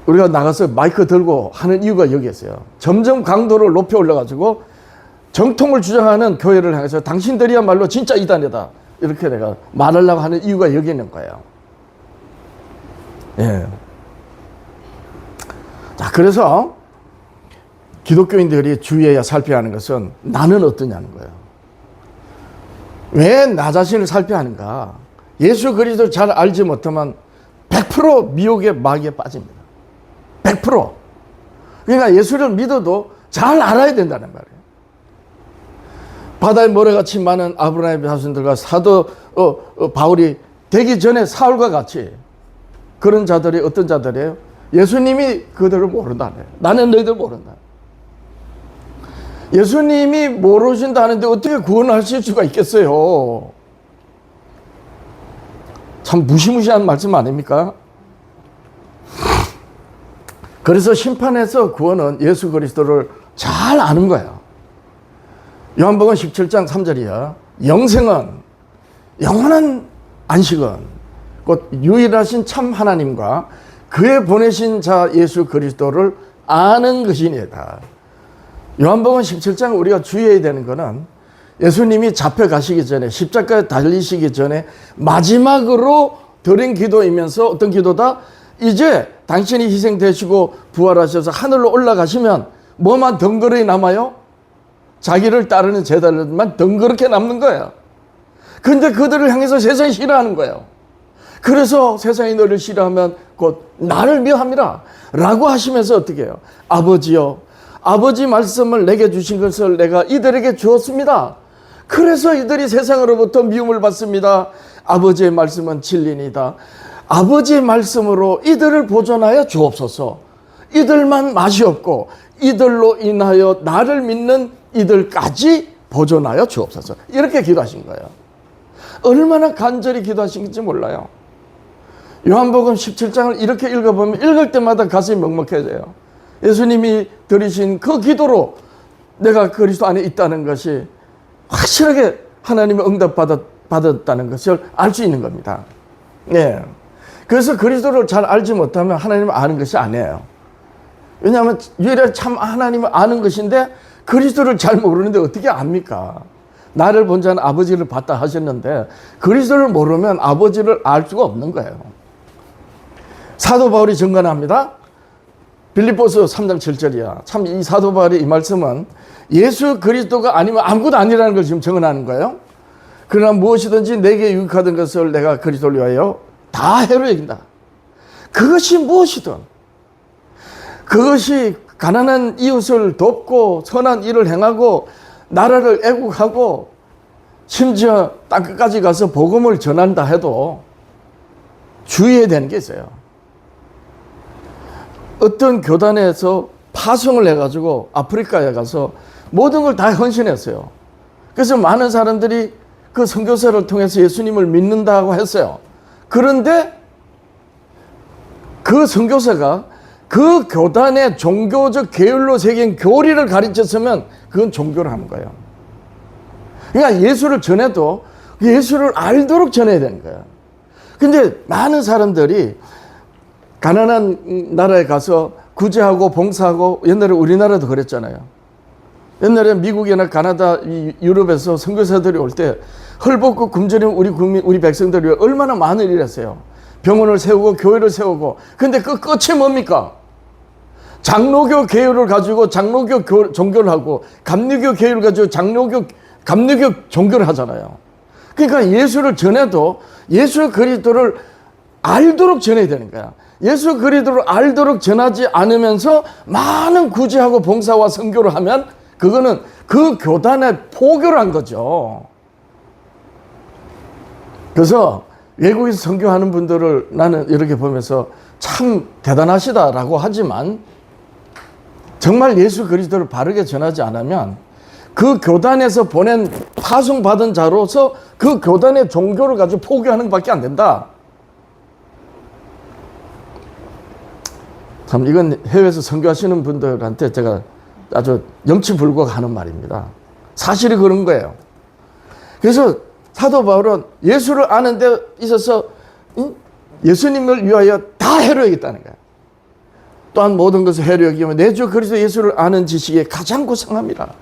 우리가 나가서 마이크 들고 하는 이유가 여기 있어요. 점점 강도를 높여 올려가지고 정통을 주장하는 교회를 향해서 당신들이야말로 진짜 이단이다, 이렇게 내가 말하려고 하는 이유가 여기 있는 거예요. 예. 자, 그래서 기독교인들이 주의해야 살펴야 하는 것은 나는 어떠냐는 거예요. 왜 나 자신을 살펴야 하는가? 예수 그리스도를 잘 알지 못하면 100% 미혹의 마귀에 빠집니다. 100%. 그러니까 예수를 믿어도 잘 알아야 된다는 말이에요. 바다에 모래같이 많은 아브라함의 자손들과 사도 바울이 되기 전에 사울과 같이 그런 자들이 어떤 자들이에요? 예수님이 그들을 모른다. 나는 너희들 모른다. 예수님이 모르신다 하는데 어떻게 구원하실 수가 있겠어요? 참 무시무시한 말씀 아닙니까? 그래서 심판에서 구원은 예수 그리스도를 잘 아는 거예요. 요한복음 17장 3절이야. 영생은, 영원한 안식은 곧 유일하신 참 하나님과 그의 보내신 자 예수 그리스도를 아는 것이니이다. 요한복음 17장 우리가 주의해야 되는 것은 예수님이 잡혀가시기 전에, 십자가에 달리시기 전에 마지막으로 드린 기도이면서 어떤 기도다? 이제 당신이 희생되시고 부활하셔서 하늘로 올라가시면 뭐만 덩그러니 남아요? 자기를 따르는 제자들만 덩그렇게 남는 거예요. 그런데 그들을 향해서 세상이 싫어하는 거예요. 그래서 세상이 너를 싫어하면 곧 나를 미워함이라 라고 하시면서 어떻게 해요? 아버지요, 아버지 말씀을 내게 주신 것을 내가 이들에게 주었습니다. 그래서 이들이 세상으로부터 미움을 받습니다. 아버지의 말씀은 진리니다. 아버지의 말씀으로 이들을 보존하여 주옵소서. 이들만 맛이 없고 이들로 인하여 나를 믿는 이들까지 보존하여 주옵소서. 이렇게 기도하신 거예요. 얼마나 간절히 기도하신지 몰라요. 요한복음 17장을 이렇게 읽어보면 읽을 때마다 가슴이 먹먹해져요. 예수님이 드리신 그 기도로 내가 그리스도 안에 있다는 것이 확실하게 하나님의 응답받았다는 것을 알 수 있는 겁니다. 예. 그래서 그리스도를 잘 알지 못하면 하나님을 아는 것이 아니에요. 왜냐하면 유일하게 참 하나님을 아는 것인데 그리스도를 잘 모르는데 어떻게 압니까? 나를 본 자는 아버지를 봤다 하셨는데 그리스도를 모르면 아버지를 알 수가 없는 거예요. 사도 바울이 증언합니다. 빌립보서 3장 7절이야. 참 이 사도 바울의 이 말씀은 예수 그리스도가 아니면 아무것도 아니라는 걸 지금 증언하는 거예요. 그러나 무엇이든지 내게 유익하던 것을 내가 그리스도를 위하여 다 해로 여긴다. 그것이 무엇이든, 그것이 가난한 이웃을 돕고 선한 일을 행하고 나라를 애국하고 심지어 땅끝까지 가서 복음을 전한다 해도 주의해야 되는 게 있어요. 어떤 교단에서 파송을 해가지고 아프리카에 가서 모든 걸 다 헌신했어요. 그래서 많은 사람들이 그 선교사를 통해서 예수님을 믿는다고 했어요. 그런데 그 선교사가 그 교단의 종교적 계율로 새긴 교리를 가르쳤으면 그건 종교를 하는 거예요. 그러니까 예수를 전해도 예수를 알도록 전해야 되는 거예요. 근데 많은 사람들이 가난한 나라에 가서 구제하고 봉사하고, 옛날에 우리나라도 그랬잖아요. 옛날에 미국이나 가나다, 유럽에서 선교사들이 올 때 헐벗고 굶주린 우리 백성들이 얼마나 많은 일을 했어요. 병원을 세우고 교회를 세우고. 근데 그 끝이 뭡니까? 장로교 계율을 가지고 장로교 종교를 하고, 감리교 계율을 가지고 감리교 종교를 하잖아요. 그러니까 예수를 전해도 예수 그리스도를 알도록 전해야 되는 거야. 예수 그리스도를 알도록 전하지 않으면서 많은 구제하고 봉사와 선교를 하면 그거는 그 교단의 포교를 한 거죠. 그래서 외국에서 선교하는 분들을 나는 이렇게 보면서 참 대단하시다라고 하지만 정말 예수 그리스도를 바르게 전하지 않으면 그 교단에서 보낸 파송받은 자로서 그 교단의 종교를 가지고 포기하는 것밖에 안 된다. 참 이건 해외에서 선교하시는 분들한테 제가 아주 염치불고가 하는 말입니다. 사실이 그런 거예요. 그래서 사도 바울은 예수를 아는 데 있어서 예수님을 위하여 다 해로야겠다는 거예요. 또한 모든 것을 해로여기며 내 주 그리스도 예수를 아는 지식에 가장 고상합니다.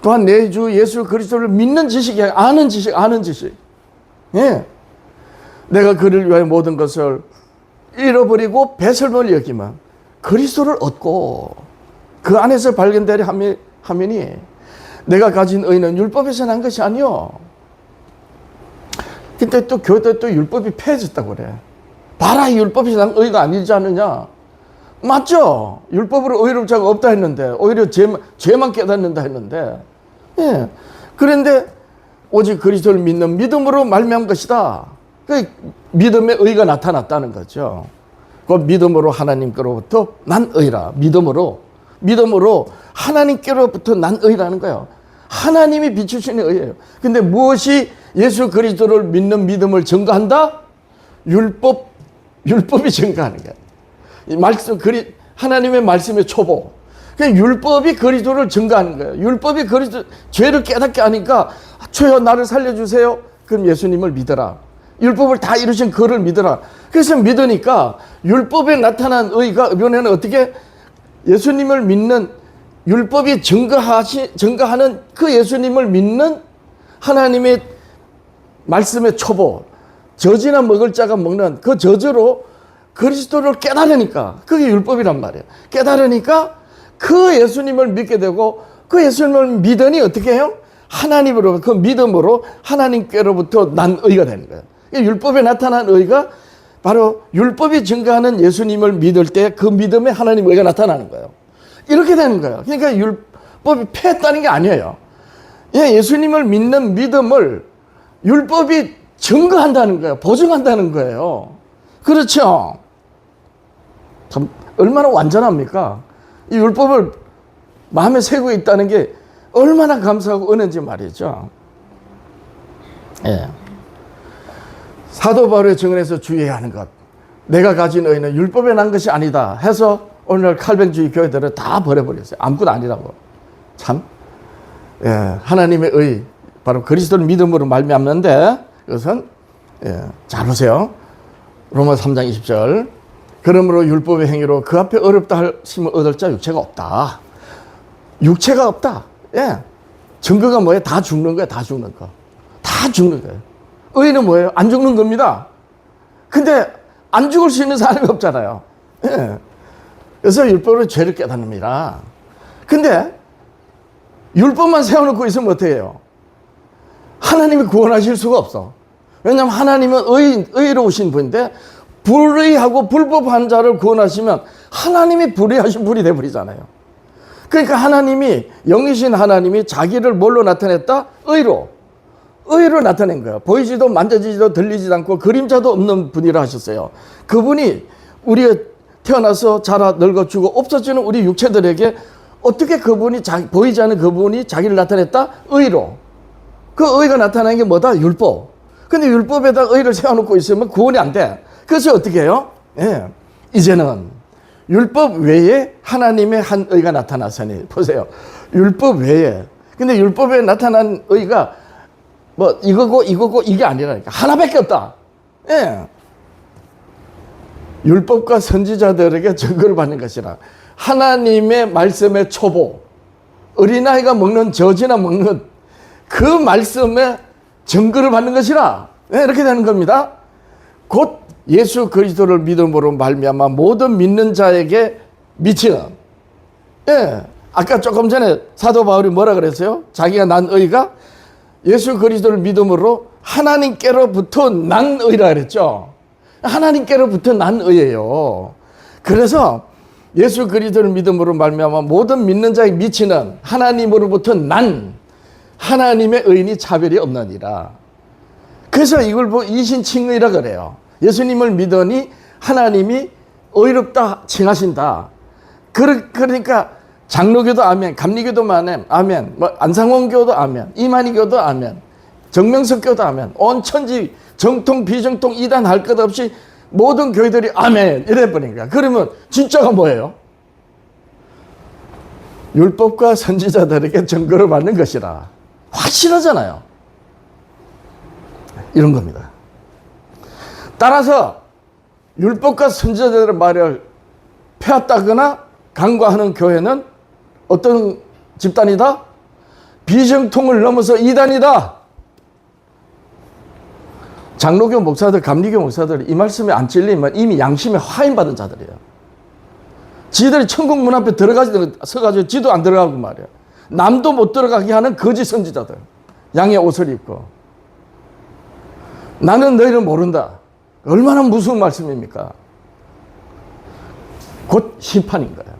또한 내 주 예수 그리스도를 믿는 지식이 아는 지식. 예. 내가 그를 위하여 모든 것을 잃어버리고 배설물을 여기면 그리스도를 얻고 그 안에서 발견되려 하면이 내가 가진 의는 율법에서 난 것이 아니요. 근데 또 교회 또 율법이 폐해졌다고 그래. 봐라, 율법에서 난 의가 아니지 않느냐. 맞죠? 율법으로 의로울 자가 없다 했는데 오히려 죄만 깨닫는다 했는데, 예. 그런데 오직 그리스도를 믿는 믿음으로 말미암은 것이다. 그 믿음의 의가 나타났다는 거죠. 그 믿음으로 하나님께로부터 난 의라. 믿음으로 하나님께로부터 난 의라는 거예요. 하나님이 비추시는 의예요. 근데 무엇이 예수 그리스도를 믿는 믿음을 증거한다? 율법이 증거하는 거예요. 이 말씀, 하나님의 말씀의 초보. 그냥 율법이 그리스도를 증거하는 거예요. 율법이 그리스도, 죄를 깨닫게 하니까, 주여 나를 살려주세요. 그럼 예수님을 믿어라. 율법을 다 이루신 그를 믿어라. 그래서 믿으니까 율법에 나타난 의가 이번에는 어떻게 예수님을 믿는 율법이 증거하는 그 예수님을 믿는 하나님의 말씀의 초보, 젖이나 먹을 자가 먹는 그 젖으로 그리스도를 깨달으니까 그게 율법이란 말이에요. 깨달으니까 그 예수님을 믿게 되고 그 예수님을 믿으니 어떻게 해요? 하나님으로 그 믿음으로 하나님께로부터 난 의가 되는 거예요. 율법에 나타난 의가 바로 율법이 증거하는 예수님을 믿을 때 그 믿음에 하나님 의가 나타나는 거예요. 이렇게 되는 거예요. 그러니까 율법이 폐했다는 게 아니에요. 예수님을 믿는 믿음을 율법이 증거한다는 거예요. 보증한다는 거예요. 그렇죠? 참 얼마나 완전합니까? 이 율법을 마음에 새고 있다는 게 얼마나 감사하고 은혜인지 말이죠. 예. 사도 바울의 증언에서 주의해야 하는 것. 내가 가진 의는 율법에 난 것이 아니다 해서 오늘날 칼뱅주의 교회들을 다 버려버렸어요. 아무것도 아니라고. 참. 예. 하나님의 의, 바로 그리스도를 믿음으로 말미암는데 그것은 잘 보세요. 로마서 3장 20절. 그러므로 율법의 행위로 그 앞에 어렵다 하심을 얻을 자 육체가 없다. 육체가 없다. 예. 증거가 뭐예요? 다 죽는 거예요. 다 죽는 거. 다 죽는 거예요. 의는 뭐예요? 안 죽는 겁니다. 근데 안 죽을 수 있는 사람이 없잖아요. 예. 그래서 율법으로 죄를 깨닫습니다. 근데 율법만 세워놓고 있으면 어떻게 해요? 하나님이 구원하실 수가 없어. 왜냐하면 하나님은 의로우신 분인데 불의하고 불법한 자를 구원하시면 하나님이 불의하신 분이 되어버리잖아요. 그러니까 하나님이, 영이신 하나님이 자기를 뭘로 나타냈다? 의로 나타낸 거예요. 보이지도 만져지지도 들리지도 않고 그림자도 없는 분이라 하셨어요. 그분이 우리가 태어나서 자라 늙어 죽어 없어지는 우리 육체들에게 어떻게 그분이 보이지 않는 그분이 자기를 나타냈다? 의로. 그 의가 나타나는 게 뭐다? 율법. 근데 율법에다 의를 세워놓고 있으면 구원이 안 돼. 그래서 어떻게 해요? 예. 이제는 율법 외에 하나님의 한 의가 나타나서니. 보세요. 율법 외에. 근데 율법에 나타난 의가 뭐 이거고 이게 아니라니까. 하나밖에 없다. 예. 율법과 선지자들에게 증거를 받는 것이라. 하나님의 말씀의 초보. 어린아이가 먹는 젖이나 먹는 그 말씀에 증거를 받는 것이라. 네, 이렇게 되는 겁니다. 곧 예수 그리스도를 믿음으로 말미암아 모든 믿는 자에게 미치는. 예, 아까 조금 전에 사도 바울이 뭐라 그랬어요? 자기가 난 의가 예수 그리스도를 믿음으로 하나님께로부터 난 의라 그랬죠. 하나님께로부터 난 의예요. 그래서 예수 그리스도를 믿음으로 말미암아 모든 믿는 자에게 미치는 하나님으로부터 난 하나님의 의인이 차별이 없느니라. 그래서 이걸 이신칭의라 그래요. 예수님을 믿으니 하나님이 의롭다 칭하신다. 그러니까 장로교도 아멘, 감리교도 아멘, 뭐 안상원교도 아멘, 이만희교도 아멘, 정명석교도 아멘, 온 천지 정통 비정통 이단 할 것 없이 모든 교회들이 아멘 이래버리니까. 그러면 진짜가 뭐예요? 율법과 선지자들에게 증거를 받는 것이라. 확실하잖아요. 이런 겁니다. 따라서 율법과 선지자들의 말을 폐하다거나 간과하는 교회는 어떤 집단이다? 비정통을 넘어서 이단이다. 장로교 목사들, 감리교 목사들 이 말씀에 안 찔리면 이미 양심에 화인받은 자들이에요. 지들이 천국 문 앞에 서가지고 지도 안 들어가고 말이야. 남도 못 들어가게 하는 거짓 선지자들. 양의 옷을 입고. 나는 너희를 모른다. 얼마나 무서운 말씀입니까? 곧 심판인 거예요.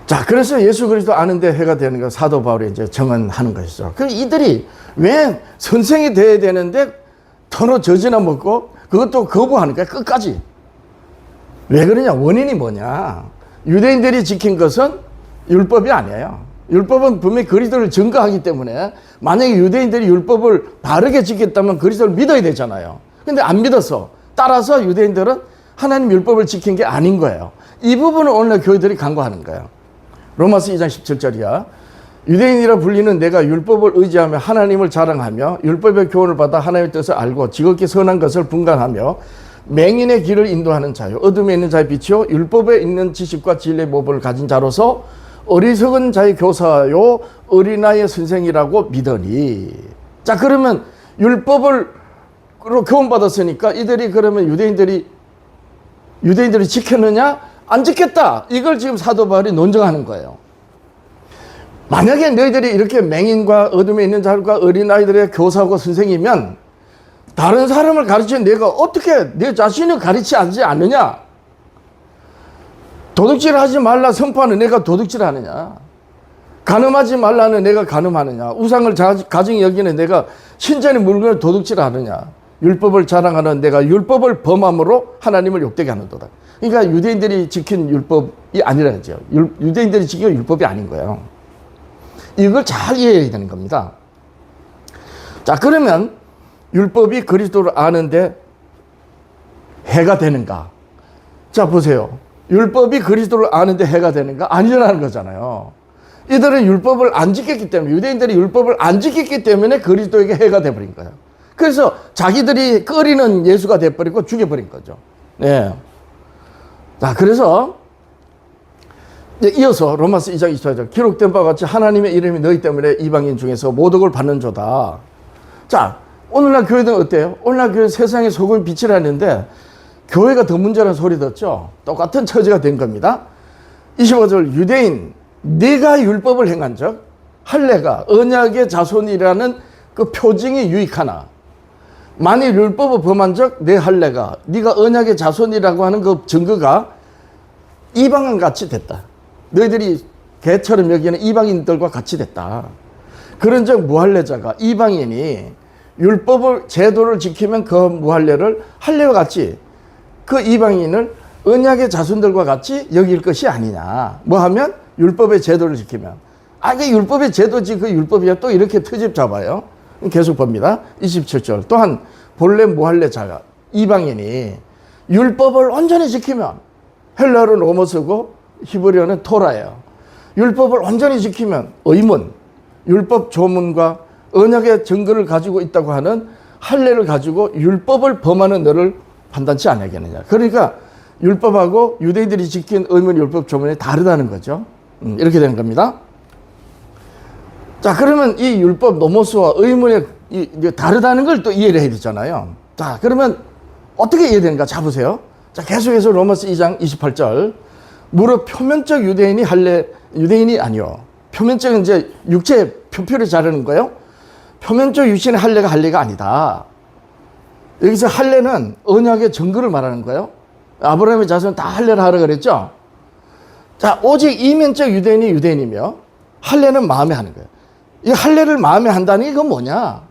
자, 그래서 예수 그리스도 아는데 해가 되는 거 사도 바울이 이제 정언하는 것이죠. 그 이들이 왜 선생이 돼야 되는데 터너 젖이나 먹고 그것도 거부하는 거야, 끝까지. 왜 그러냐? 원인이 뭐냐? 유대인들이 지킨 것은 율법이 아니에요. 율법은 분명히 그리스도를 증거하기 때문에 만약에 유대인들이 율법을 바르게 지켰다면 그리스도를 믿어야 되잖아요. 근데 안 믿어서 따라서 유대인들은 하나님 율법을 지킨 게 아닌 거예요. 이 부분을 오늘 교회들이 간과하는 거예요. 로마서 2장 17절이야. 유대인이라 불리는 내가 율법을 의지하며 하나님을 자랑하며 율법의 교훈을 받아 하나님의 뜻을 알고 지극히 선한 것을 분간하며 맹인의 길을 인도하는 자요 어둠에 있는 자의 빛이요 율법에 있는 지식과 진리의 모범을 가진 자로서 어리석은 자의 교사요 어린아이의 선생이라고 믿으니. 자, 그러면 율법을 교훈받았으니까 이들이 그러면 유대인들이 지켰느냐? 안 지켰다. 이걸 지금 사도 바울이 논증하는 거예요. 만약에 너희들이 이렇게 맹인과 어둠에 있는 자들과 어린아이들의 교사고 선생이면 다른 사람을 가르치는 내가 어떻게 내 자신을 가르치지 않느냐? 도둑질 하지 말라 선포하는 내가 도둑질 하느냐? 간음하지 말라는 내가 간음하느냐? 우상을 가증히 여기는 내가 신전의 물건을 도둑질 하느냐? 율법을 자랑하는 내가 율법을 범함으로 하나님을 욕되게 하는도다. 그러니까 유대인들이 지킨 율법이 아니라죠. 유대인들이 지킨 율법이 아닌 거예요. 이걸 잘 이해해야 되는 겁니다. 자, 그러면 율법이 그리스도를 아는데 해가 되는가? 자, 보세요. 율법이 그리스도를 아는데 해가 되는가? 아니라는 거잖아요. 이들은 율법을 안 지켰기 때문에, 유대인들이 율법을 안 지켰기 때문에 그리스도에게 해가 돼버린 거예요. 그래서 자기들이 꺼리는 예수가 돼버리고 죽여버린 거죠. 네. 자, 그래서 이어서 로마서 2장 24절 기록된 바와 같이 하나님의 이름이 너희 때문에 이방인 중에서 모독을 받는 조다. 자, 오늘날 교회는 어때요? 오늘날 교회 세상의 소금이 빛이라는데 교회가 더 문제라는 소리 듣죠? 똑같은 처지가 된 겁니다. 25절 유대인 네가 율법을 행한 적 할례가 언약의 자손이라는 그 표징이 유익하나 만일 율법을 범한 적 내 할례가 네가 언약의 자손이라고 하는 그 증거가 이방인 같이 됐다. 너희들이 개처럼 여기는 이방인들과 같이 됐다. 그런즉 무할례자가 이방인이 율법을 제도를 지키면 그 무할례를 할례와 같이 그 이방인을 언약의 자손들과 같이 여길 것이 아니냐. 뭐 하면 율법의 제도를 지키면. 아, 그 율법의 제도지 그 율법이야. 또 이렇게 트집 잡아요. 계속 봅니다. 27절. 또한 본래 무할례자가 이방인이 율법을 온전히 지키면 헬라어는 로머스고 히브리어는 토라예요. 율법을 온전히 지키면 의문, 율법 조문과 언약의 증거를 가지고 있다고 하는 할례를 가지고 율법을 범하는 너를 판단치 않겠느냐. 그러니까 율법하고 유대인들이 지킨 의문 율법 조문이 다르다는 거죠. 이렇게 되는 겁니다. 자, 그러면 이 율법 노모스와 의문이 다르다는 걸 또 이해를 해야 되잖아요. 자, 그러면 어떻게 이해되는가? 자, 보세요. 자, 계속해서 로마서 2장 28절. 무릇 표면적 유대인이 아니요. 표면적은 이제 육체 표표를 자르는 거예요. 표면적 육신의 할례가 아니다. 여기서 할례는 언약의 증거를 말하는 거예요. 아브라함의 자손 다 할례를 하라 그랬죠. 자, 오직 이면적 유대인이 유대인이며 할례는 마음에 하는 거예요. 이 할례를 마음에 한다는 게 이건 뭐냐?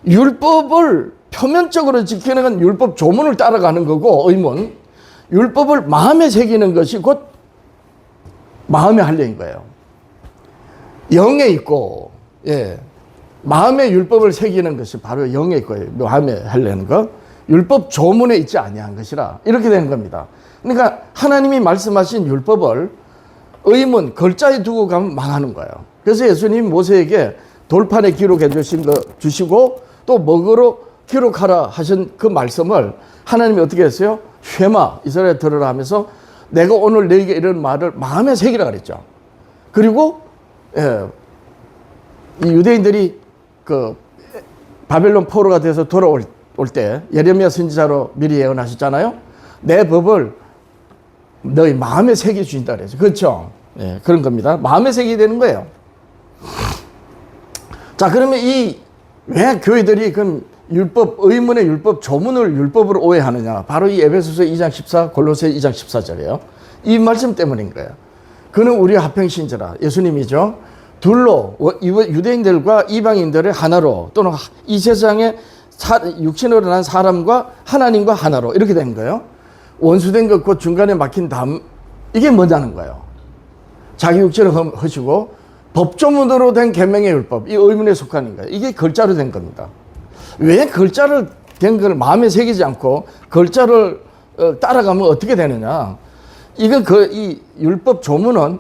율법을 표면적으로 지키는 건 율법 조문을 따라가는 거고, 의문. 율법을 마음에 새기는 것이 곧 마음의 할례인 거예요. 영에 있고, 예. 마음의 율법을 새기는 것이 바로 영에 있고, 마음에 할례는 것. 율법 조문에 있지 아니한 것이라. 이렇게 되는 겁니다. 그러니까 하나님이 말씀하신 율법을 의문, 글자에 두고 가면 망하는 거예요. 그래서 예수님이 모세에게 돌판에 기록해 주신 거 주시고 또 먹으로 기록하라 하신 그 말씀을 하나님이 어떻게 했어요? 쉐마, 이스라엘 들으라 하면서 내가 오늘 너에게 이런 말을 마음에 새기라 그랬죠. 그리고 이 유대인들이 그 바벨론 포로가 돼서 돌아올 때 예레미야 선지자로 미리 예언하셨잖아요. 내 법을 너희 마음에 새겨 주신다 그랬죠. 그렇죠? 예, 그런 겁니다. 마음에 새기게 되는 거예요. 자, 그러면 왜 교회들이 그럼 율법, 의문의 율법, 조문을 율법으로 오해하느냐? 바로 이 에베소서 2장 14, 골로새 2장 14절이에요. 이 말씀 때문인 거예요. 그는 우리 합평신자라. 예수님이죠. 둘로, 유대인들과 이방인들을 하나로, 또는 이 세상에 육신으로 난 사람과 하나님과 하나로, 이렇게 된 거예요. 원수된 것, 곧 중간에 막힌 담, 이게 뭐냐는 거예요. 자기 육체를 허시고, 법조문으로 된 계명의 율법, 이 의문에 속하는 거예요. 이게 글자로 된 겁니다. 왜 글자를 된 걸 마음에 새기지 않고 글자를 따라가면 어떻게 되느냐? 이건 이 율법 조문은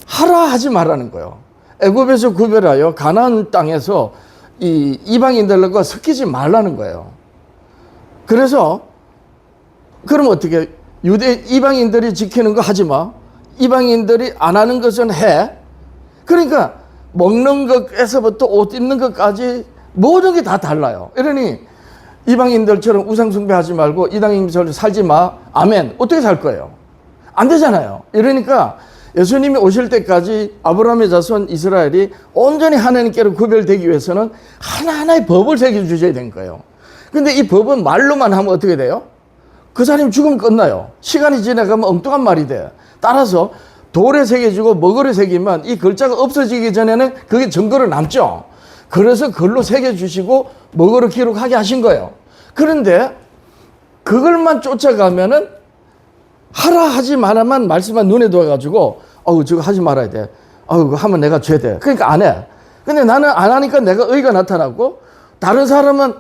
하라 하지 말라는 거예요. 애굽에서 구별하여 가나안 땅에서 이 이방인들과 섞이지 말라는 거예요. 그래서 그럼 어떻게 이방인들이 지키는 거 하지 마. 이방인들이 안 하는 것은 해. 그러니까 먹는 것에서부터 옷 입는 것까지 모든 게 다 달라요. 이러니 이방인들처럼 우상숭배하지 말고 이방인들처럼 살지 마. 아멘. 어떻게 살 거예요? 안 되잖아요. 이러니까 예수님이 오실 때까지 아브라함의 자손 이스라엘이 온전히 하나님께로 구별되기 위해서는 하나하나의 법을 새겨주셔야 된 거예요. 근데 이 법은 말로만 하면 어떻게 돼요? 그 사람이 죽으면 끝나요. 시간이 지나가면 엉뚱한 말이 돼. 따라서 돌에 새겨지고 먹으로 새기면 이 글자가 없어지기 전에는 그게 증거로 남죠. 그래서 글로 새겨주시고 먹으로 기록하게 하신 거예요. 그런데 그걸만 쫓아가면은 하라 하지 말아만 말씀만 눈에 둬가지고 저거 하지 말아야 돼. 그거 하면 내가 죄 돼. 그러니까 안 해. 근데 나는 안 하니까 내가 의가 나타나고 다른 사람은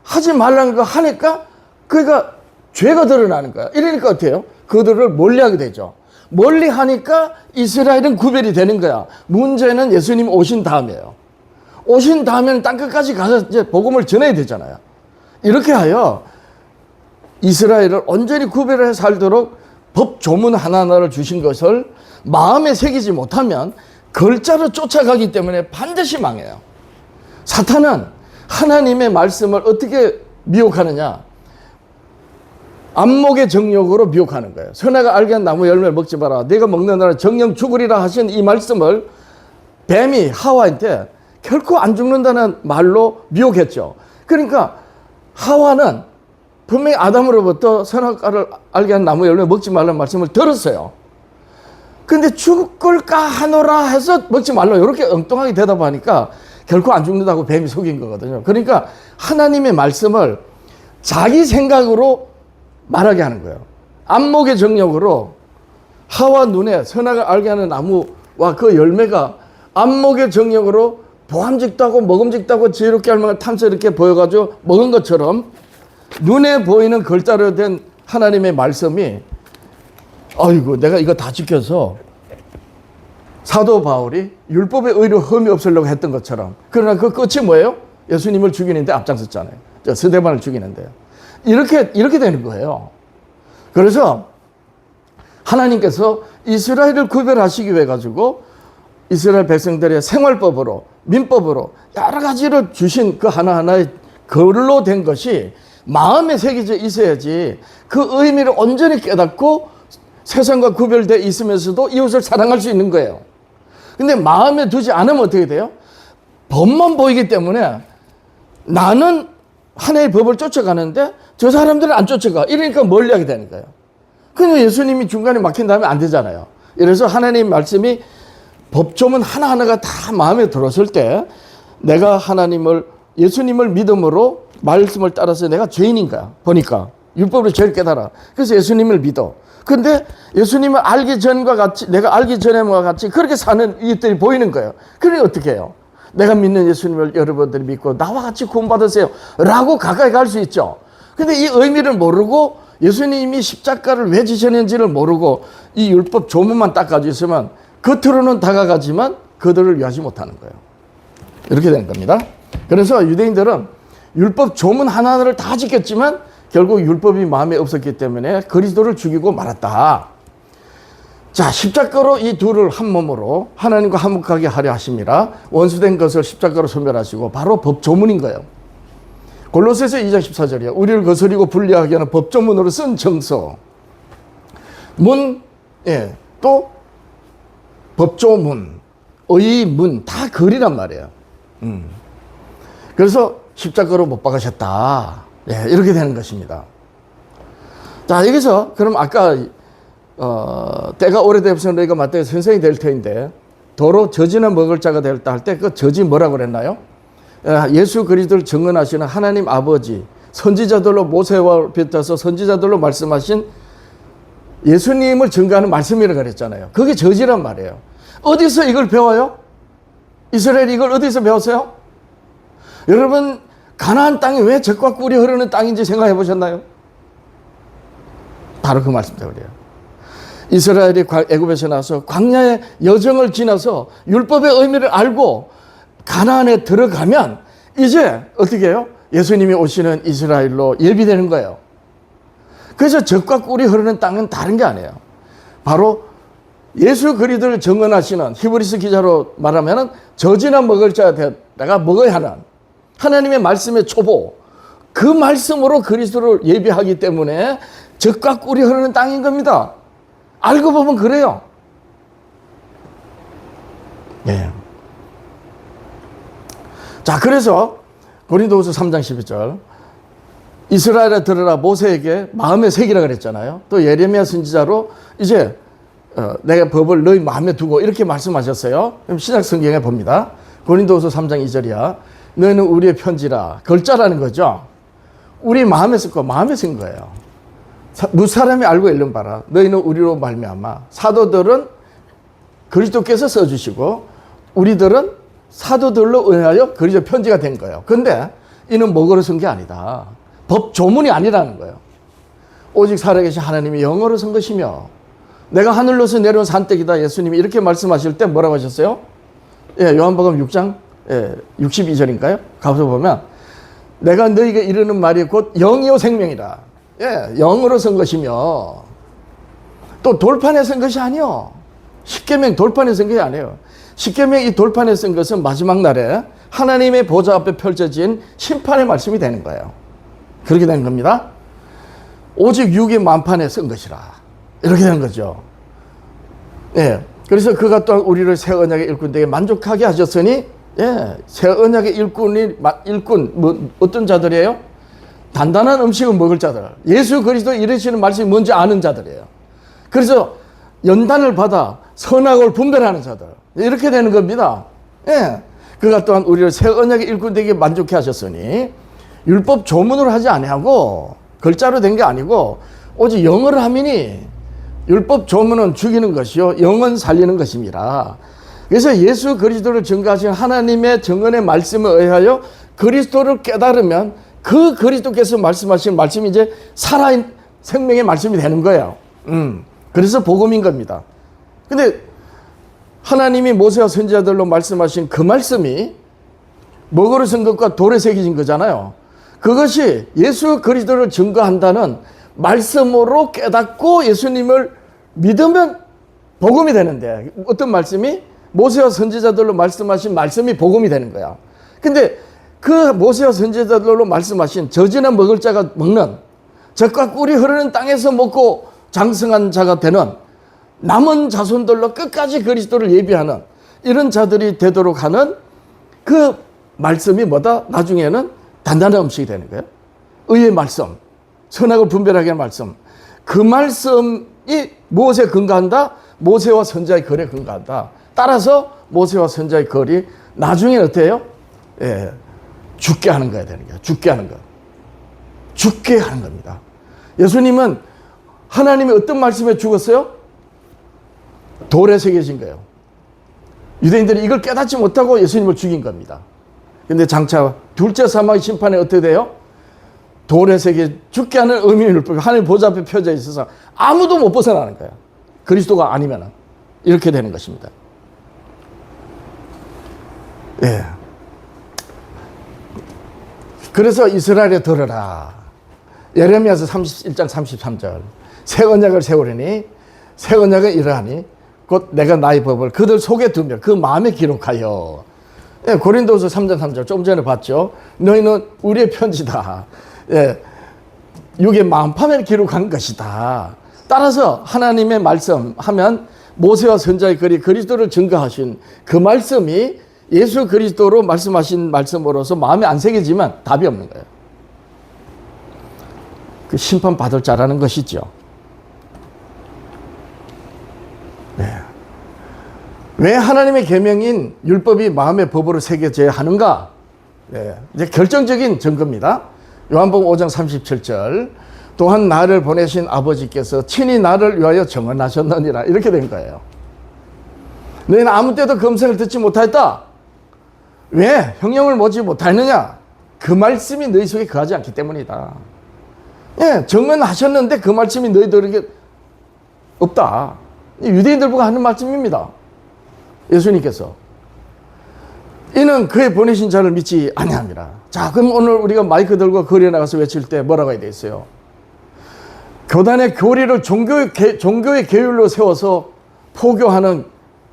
하지 말라는 거 하니까 그러니까 죄가 드러나는 거야. 이러니까 어때요? 그들을 멀리하게 되죠. 멀리 하니까 이스라엘은 구별이 되는 거야. 문제는 예수님 오신 다음이에요. 오신 다음에는 땅끝까지 가서 이제 복음을 전해야 되잖아요. 이렇게 하여 이스라엘을 온전히 구별해 살도록 법 조문 하나하나를 주신 것을 마음에 새기지 못하면 글자로 쫓아가기 때문에 반드시 망해요. 사탄은 하나님의 말씀을 어떻게 미혹하느냐? 안목의 정욕으로 미혹하는 거예요. 선악을 알게 한 나무 열매를 먹지 마라. 내가 먹는 날은 정령 죽으리라 하신 이 말씀을 뱀이 하와한테 결코 안 죽는다는 말로 미혹했죠. 그러니까 하와는 분명히 아담으로부터 선악과를 알게 한 나무 열매 먹지 말라는 말씀을 들었어요. 근데 죽을까 하노라 해서 먹지 말라 이렇게 엉뚱하게 대답하니까 결코 안 죽는다고 뱀이 속인 거거든요. 그러니까 하나님의 말씀을 자기 생각으로 말하게 하는 거예요. 안목의 정욕으로 하와 눈에 선악을 알게 하는 나무와 그 열매가 안목의 정욕으로 보암직도 하고 먹음직도 하고 지혜롭게 할 만한 탐스럽게 보여가지고 먹은 것처럼 눈에 보이는 글자로 된 하나님의 말씀이 아이고 내가 이거 다 지켜서 사도 바울이 율법의 의로 흠이 없으려고 했던 것처럼 그러나 그 끝이 뭐예요? 예수님을 죽이는데 앞장섰잖아요. 스데반을 죽이는데요. 이렇게 되는 거예요. 그래서 하나님께서 이스라엘을 구별하시기 위해 가지고 이스라엘 백성들의 생활법으로 민법으로 여러 가지를 주신 그 하나하나의 글로 된 것이 마음에 새겨져 있어야지 그 의미를 온전히 깨닫고 세상과 구별되어 있으면서도 이웃을 사랑할 수 있는 거예요. 근데 마음에 두지 않으면 어떻게 돼요? 법만 보이기 때문에 나는 하나의 법을 쫓아가는데 저 사람들은 안 쫓아가. 이러니까 멀리하게 되는 거예요. 그러니까 예수님이 중간에 막힌 다음에 안 되잖아요. 그래서 하나님 말씀이 법조문 하나하나가 다 마음에 들었을 때 내가 예수님을 믿음으로 말씀을 따라서 내가 죄인인가 보니까 율법으로 죄를 깨달아. 그래서 예수님을 믿어. 근데 예수님을 알기 전과 같이, 내가 알기 전에와 같이 그렇게 사는 이들이 보이는 거예요. 그러니 어떻게 해요? 내가 믿는 예수님을 여러분들이 믿고 나와 같이 구원받으세요 라고 가까이 갈 수 있죠. 근데 이 의미를 모르고 예수님이 십자가를 왜 지셨는지를 모르고 이 율법 조문만 딱 가지고 있으면 겉으로는 다가가지만 그들을 위하지 못하는 거예요. 이렇게 되는 겁니다. 그래서 유대인들은 율법 조문 하나하나를 다 지켰지만 결국 율법이 마음에 없었기 때문에 그리스도를 죽이고 말았다. 자, 십자가로 이 둘을 한 몸으로 하나님과 화목하게 하려 하심이라. 원수된 것을 십자가로 소멸하시고 바로 법조문인 거예요. 골로새서 2장 14절이에요. 우리를 거스리고 불리하게 하는 법조문으로 쓴 정서. 또 법조문, 의문 다 글이란 말이에요. 그래서 십자가로 못 박으셨다. 이렇게 되는 것입니다. 자, 여기서 그럼 아까 때가 오래되어서 너희가 마땅히 선생이 될 터인데 도로 젖이나 먹을 자가 되었다 할 때 그 젖이 뭐라고 그랬나요? 예수 그리스도를 증언하시는 하나님 아버지, 선지자들로 모세와 비롯해서 선지자들로 말씀하신 예수님을 증거하는 말씀이라고 그랬잖아요. 그게 젖이란 말이에요. 어디서 이걸 배워요? 이스라엘이 이걸 어디서 배웠어요? 여러분, 가나안 땅이 왜 젖과 꿀이 흐르는 땅인지 생각해 보셨나요? 바로 그 말씀 때문이에요. 이스라엘이 애굽에서 나와서 광야의 여정을 지나서 율법의 의미를 알고 가나안에 들어가면 이제 어떻게 해요? 예수님이 오시는 이스라엘로 예비되는 거예요. 그래서 젖과 꿀이 흐르는 땅은 다른 게 아니에요. 바로 예수 그리스도를 증언하시는 히브리서 기자로 말하면 젖이나 먹을 자가 먹어야 하는 하나님의 말씀의 초보, 그 말씀으로 그리스도를 예비하기 때문에 젖과 꿀이 흐르는 땅인 겁니다. 알고 보면 그래요. 네. 자, 그래서 고린도후서 3장 12절 이스라엘에 들으라 모세에게 마음에 새기라 그랬잖아요. 또 예레미야 선지자로 이제 내가 법을 너희 마음에 두고 이렇게 말씀하셨어요. 그럼 신약 성경에 봅니다. 고린도후서 3장 2절이야. 너희는 우리의 편지라. 글자라는 거죠. 우리 마음에 쓸 거 마음에 쓴 거예요. 무사람이 알고 읽는 바라. 너희는 우리로 말미암아. 사도들은 그리스도께서 써주시고 우리들은 사도들로 은하여 그리스도 편지가 된 거예요. 근데 이는 목어로 쓴 게 아니다. 법 조문이 아니라는 거예요. 오직 살아계신 하나님이 영어로 쓴 것이며 내가 하늘로서 내려온 산떡이다. 예수님이 이렇게 말씀하실 때 뭐라고 하셨어요? 요한복음 6장 62절인가요? 가서 보면 내가 너희에게 이르는 말이 곧 영이요 생명이라. 영으로 쓴 것이며 또 돌판에 쓴 것이 아니요. 십계명 돌판에 쓴 것이 아니에요. 십계명 이 돌판에 쓴 것은 마지막 날에 하나님의 보좌 앞에 펼쳐진 심판의 말씀이 되는 거예요. 그렇게 되는 겁니다. 오직 육의 만판에 쓴 것이라. 이렇게 되는 거죠. 그래서 그가 또한 우리를 새 언약의 일꾼들에게 만족하게 하셨으니 새 언약의 일꾼 어떤 자들이에요? 단단한 음식을 먹을 자들. 예수 그리스도 이르시는 말씀이 뭔지 아는 자들이에요. 그래서 연단을 받아 선악을 분별하는 자들. 이렇게 되는 겁니다. 그가 또한 우리를 새 언약의 일꾼들에게 만족해 하셨으니 율법 조문으로 하지 아니하고 글자로 된 게 아니고 오직 영어로 하미니 율법 조문은 죽이는 것이요 영은 살리는 것입니다. 그래서 예수 그리스도를 증거하신 하나님의 증언의 말씀에 의하여 그리스도를 깨달으면 그 그리스도께서 말씀하신 말씀이 이제 살아있는 생명의 말씀이 되는 거예요. 그래서 복음인 겁니다. 근데 하나님이 모세와 선지자들로 말씀하신 그 말씀이 먹으로 쓴 것과 돌에 새겨진 거잖아요. 그것이 예수 그리스도를 증거한다는 말씀으로 깨닫고 예수님을 믿으면 복음이 되는데 어떤 말씀이? 모세와 선지자들로 말씀하신 말씀이 복음이 되는 거야. 근데 그 모세와 선지자들로 말씀하신 젖이나 먹을 자가 먹는 젖과 꿀이 흐르는 땅에서 먹고 장성한 자가 되는 남은 자손들로 끝까지 그리스도를 예비하는 이런 자들이 되도록 하는 그 말씀이 뭐다? 나중에는 단단한 음식이 되는 거예요. 의의 말씀, 선악을 분별하게 하는 말씀. 그 말씀이 무엇에 근거한다? 모세와 선지자의 글에 근거한다. 따라서 모세와 선지자의 글이 나중에 어때요? 예, 죽게 하는 거야 되는 거야. 죽게 하는 거. 죽게 하는 겁니다. 예수님은 하나님이 어떤 말씀에 죽었어요? 돌에 새겨진 거예요. 유대인들이 이걸 깨닫지 못하고 예수님을 죽인 겁니다. 근데 장차 둘째 사망의 심판에 어떻게 돼요? 돌에 새겨 죽게 하는 의미를 하나님 보좌 앞에 펴져 있어서 아무도 못 벗어나는 거야. 그리스도가 아니면 이렇게 되는 것입니다. 예. 그래서 이스라엘에 들으라. 예레미야서 31장 33절. 새 언약을 세우려니 새 언약을 이러하니 곧 내가 나의 법을 그들 속에 두며 그 마음에 기록하여. 예, 고린도서 3장 3절 좀 전에 봤죠. 너희는 우리의 편지다. 예, 육의 마음판에 기록한 것이다. 따라서 하나님의 말씀하면 모세와 선지자의 글이 그리스도를 증거하신 그 말씀이 예수 그리스도로 말씀하신 말씀으로서 마음에 안 새기지만 답이 없는 거예요. 그 심판 받을 자라는 것이죠. 네. 왜 하나님의 계명인 율법이 마음의 법으로 새겨져야 하는가? 네. 이제 결정적인 증거입니다. 요한복음 5장 37절. 또한 나를 보내신 아버지께서 친히 나를 위하여 정언하셨느니라. 이렇게 된 거예요. 너희는 아무 때도 그 음성을 듣지 못하였다. 왜? 형용을 모지 못하느냐? 그 말씀이 너희 속에 거하지 않기 때문이다. 예, 정언하셨는데 그 말씀이 너희들에게 없다. 유대인들 보고 하는 말씀입니다. 예수님께서. 이는 그의 보내신 자를 믿지 아니함이라. 자, 그럼 오늘 우리가 마이크 들고 거리에 나가서 외칠 때 뭐라고 해야 되겠어요? 교단의 교리를 종교의 계율로 세워서 포교하는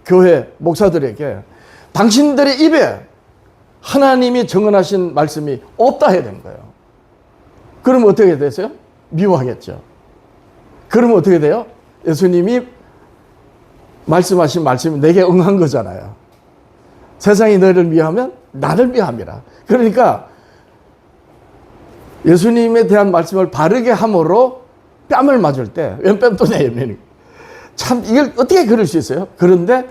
교회 목사들에게 당신들의 입에 하나님이 정언하신 말씀이 없다 해야 되는 거예요. 그러면 어떻게 되세요? 미워하겠죠. 그러면 어떻게 돼요? 예수님이 말씀하신 말씀이 내게 응한 거잖아요. 세상이 너희를 미워하면 나를 미워함이라. 그러니까 예수님에 대한 말씀을 바르게 함으로 뺨을 맞을 때 왼뺨 또 내면 참 이걸 어떻게 그럴 수 있어요? 그런데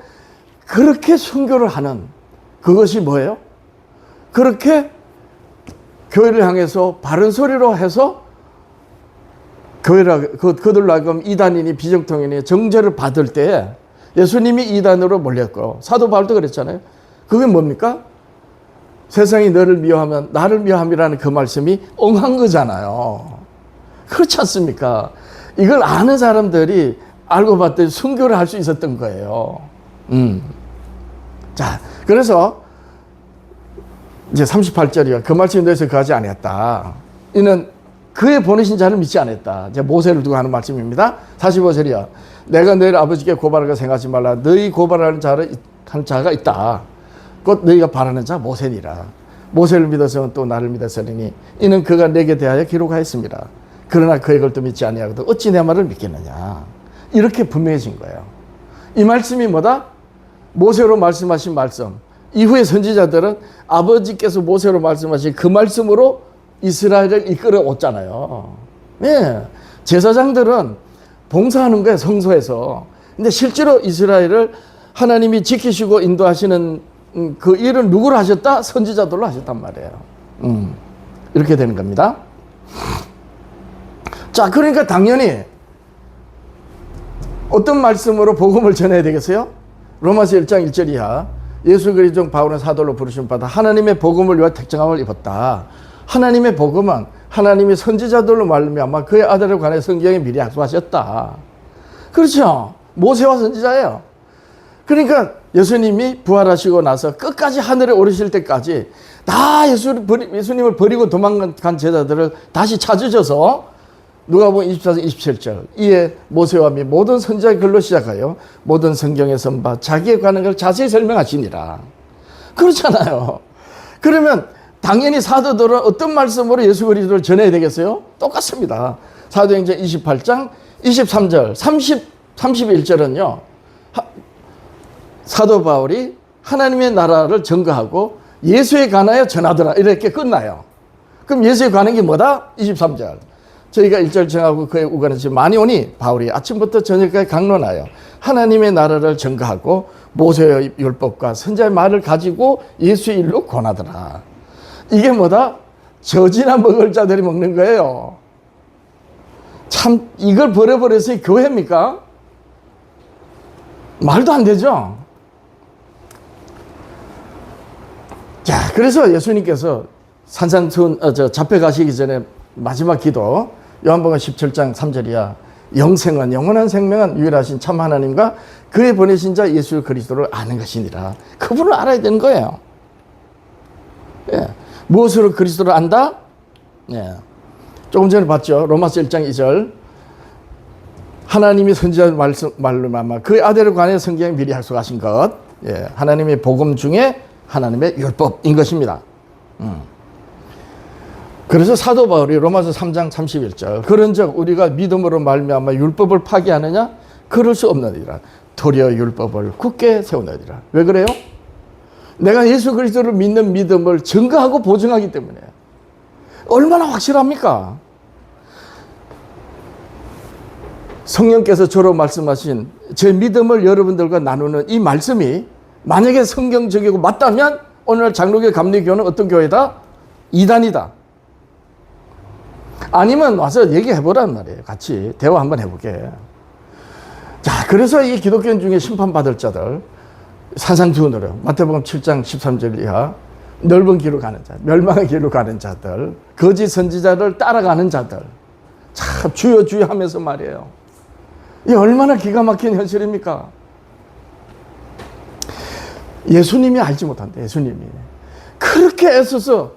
그렇게 순교를 하는 그것이 뭐예요? 그렇게 교회를 향해서 바른 소리로 해서 그들로 하여금 이단이니 비정통이니 정죄를 받을 때 예수님이 이단으로 몰렸고 사도 바울도 그랬잖아요. 그게 뭡니까? 세상이 너를 미워하면 나를 미워함이라는 그 말씀이 응한 거잖아요. 그렇지 않습니까? 이걸 아는 사람들이 알고 봤더니 순교를 할 수 있었던 거예요. 자, 그래서 이제 38절이요. 그 말씀이 너희에서 거하지 아니었다. 이는 그의 보내신 자를 믿지 않았다. 이제 모세를 두고 하는 말씀입니다. 45절이요. 내가 너희를 아버지께 고발하고 생각하지 말라. 너희 고발하는 자가 있다. 곧 너희가 바라는 자 모세니라. 모세를 믿어서 또 나를 믿었으니 이는 그가 내게 대하여 기록하였습니다. 그러나 그의 글도 믿지 아니하거든 어찌 내 말을 믿겠느냐. 이렇게 분명해진 거예요. 이 말씀이 뭐다? 모세로 말씀하신 말씀. 이후에 선지자들은 아버지께서 모세로 말씀하신 그 말씀으로 이스라엘을 이끌어 왔잖아요. 네. 제사장들은 봉사하는 거예요, 성소에서. 근데 실제로 이스라엘을 하나님이 지키시고 인도하시는 그 일은 누구로 하셨다? 선지자들로 하셨단 말이에요. 이렇게 되는 겁니다. 자, 그러니까 당연히 어떤 말씀으로 복음을 전해야 되겠어요? 로마서 1장 1절 이하. 예수 그리스도 중 바울은 사도로 부르심 받아 하나님의 복음을 위하여 택정함을 입었다. 하나님의 복음은 하나님이 선지자들로 말미암아 그의 아들에 관해 성경에 미리 약속하셨다. 그렇죠? 모세와 선지자예요. 그러니까 예수님이 부활하시고 나서 끝까지 하늘에 오르실 때까지 다 예수님을 버리고 도망간 제자들을 다시 찾으셔서 누가복음 24장 27절 이에 모세와 및 모든 선지자의 글로 시작하여 모든 성경에 선바 자기에 관한 걸 자세히 설명하시니라. 그렇잖아요. 그러면 당연히 사도들은 어떤 말씀으로 예수 그리스도를 전해야 되겠어요? 똑같습니다. 사도행전 28장 23절 31절은요. 사도 바울이 하나님의 나라를 증거하고 예수에 관하여 전하더라. 이렇게 끝나요. 그럼 예수에 관한 게 뭐다? 23절. 저희가 일절 정하고 그에 우간한 지 많이 오니 바울이 아침부터 저녁까지 강론하여 하나님의 나라를 증거하고 모세의 율법과 선지자의 말을 가지고 예수의 일로 권하더라. 이게 뭐다? 젖이나 먹을 자들이 먹는 거예요. 참 이걸 버려버려서 교회입니까? 말도 안 되죠. 자, 그래서 예수님께서 산상수훈 잡혀가시기 전에 마지막 기도 요한복음 17장 3절이야. 영생은 영원한 생명은 유일하신 참 하나님과 그의 보내신 자 예수 그리스도를 아는 것이니라. 그분을 알아야 되는 거예요. 예. 무엇으로 그리스도를 안다? 예. 조금 전에 봤죠. 로마서 1장 2절. 하나님이 선지자 말로 아마 그 아들에 관해 성경에 미리 약속하신 것. 예. 하나님의 복음 중에 하나님의 율법인 것입니다. 그래서 사도 바울이 로마서 3장 31절 그런즉 우리가 믿음으로 말미암아 율법을 파기하느냐? 그럴 수 없느니라. 도리어 율법을 굳게 세우느니라. 왜 그래요? 내가 예수 그리스도를 믿는 믿음을 증거하고 보증하기 때문에. 얼마나 확실합니까? 성령께서 저로 말씀하신 제 믿음을 여러분들과 나누는 이 말씀이 만약에 성경적이고 맞다면 오늘 장로교 감리교는 어떤 교회다? 이단이다. 아니면 와서 얘기해보란 말이에요. 같이 대화 한번 해보게. 자, 그래서 이 기독교 중에 심판받을 자들 산상수훈으로 마태복음 7장 13절 이하 넓은 길로 가는 자, 멸망의 길로 가는 자들, 거짓 선지자를 따라가는 자들, 참 주여 주여 하면서 말이에요. 이 얼마나 기가 막힌 현실입니까? 예수님이 알지 못한다. 예수님이 그렇게 애써서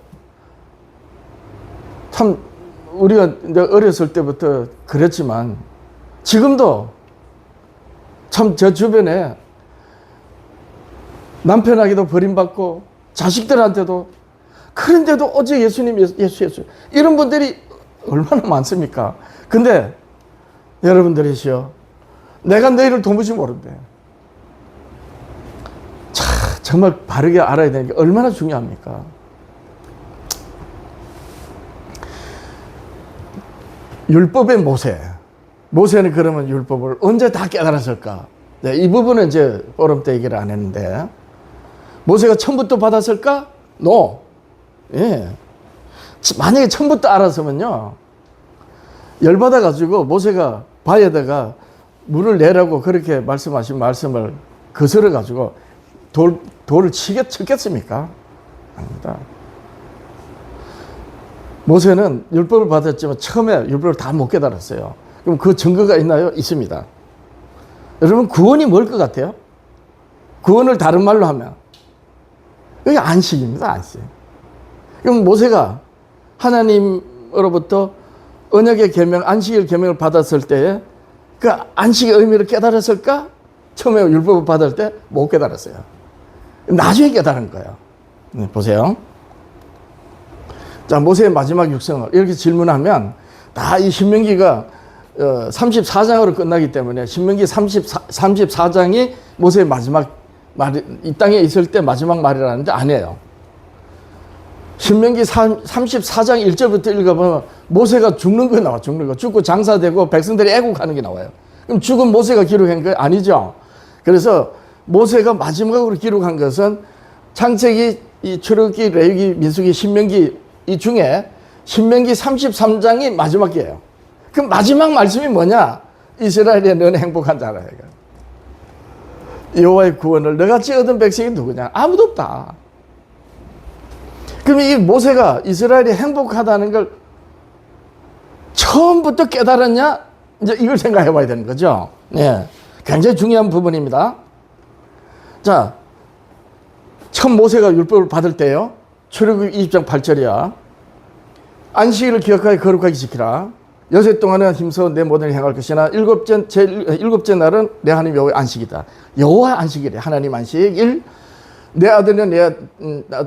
참 우리가 어렸을 때부터 그랬지만 지금도 참 저 주변에 남편에게도 버림받고 자식들한테도 그런데도 어제 예수님 예수 이런 분들이 얼마나 많습니까? 근데 여러분들이시여 내가 내일을 도무지 모른대. 정말 바르게 알아야 되는 게 얼마나 중요합니까? 율법의 모세는 그러면 율법을 언제 다 깨달았을까? 네, 이 부분은 이제 포럼 때 얘기를 안 했는데 모세가 처음부터 받았을까? No. 예. 만약에 처음부터 알았으면요 열받아가지고 모세가 바에다가 물을 내라고 그렇게 말씀하신 말씀을 거스러가지고 돌을 쳤겠습니까? 아닙니다. 모세는 율법을 받았지만 처음에 율법을 다 못 깨달았어요. 그럼 그 증거가 있나요? 있습니다. 여러분 구원이 뭘 것 같아요? 구원을 다른 말로 하면 이게 안식입니다. 안식. 그럼 모세가 하나님으로부터 언약의 계명, 안식일 계명을 받았을 때에 그 안식의 의미를 깨달았을까? 처음에 율법을 받을 때 못 깨달았어요. 나중에 깨달은 거예요. 보세요. 자, 모세의 마지막 육성을 이렇게 질문하면 다 이 신명기가 34장으로 끝나기 때문에 신명기 34장이 모세의 마지막 말, 이 땅에 있을 때 마지막 말이라는데 아니에요. 신명기 34장 1절부터 읽어보면 모세가 죽는 거 나와. 죽는 거. 죽고 장사되고 백성들이 애국하는 게 나와요. 그럼 죽은 모세가 기록한 거 아니죠. 그래서 모세가 마지막으로 기록한 것은 창세기, 이 출애굽기, 레위기, 민수기, 신명기 이 중에 신명기 33장이 마지막이에요. 그 마지막 말씀이 뭐냐? 이스라엘의 너는 행복한 자라. 여호와의 구원을 너같이 얻은 백성이 누구냐? 아무도 없다. 그럼 이 모세가 이스라엘이 행복하다는 걸 처음부터 깨달았냐? 이제 이걸 생각해 봐야 되는 거죠. 네. 굉장히 중요한 부분입니다. 자, 처음 모세가 율법을 받을 때요. 출애굽기 20장 8절이야. 안식일을 기억하여 거룩하게 지키라. 여세 동안은 힘써 내 모든 일을 행할 것이나 일곱째 날은 내 하나님 여호와의 안식이다. 여호와 안식일이야. 하나님 안식일. 내 아들이나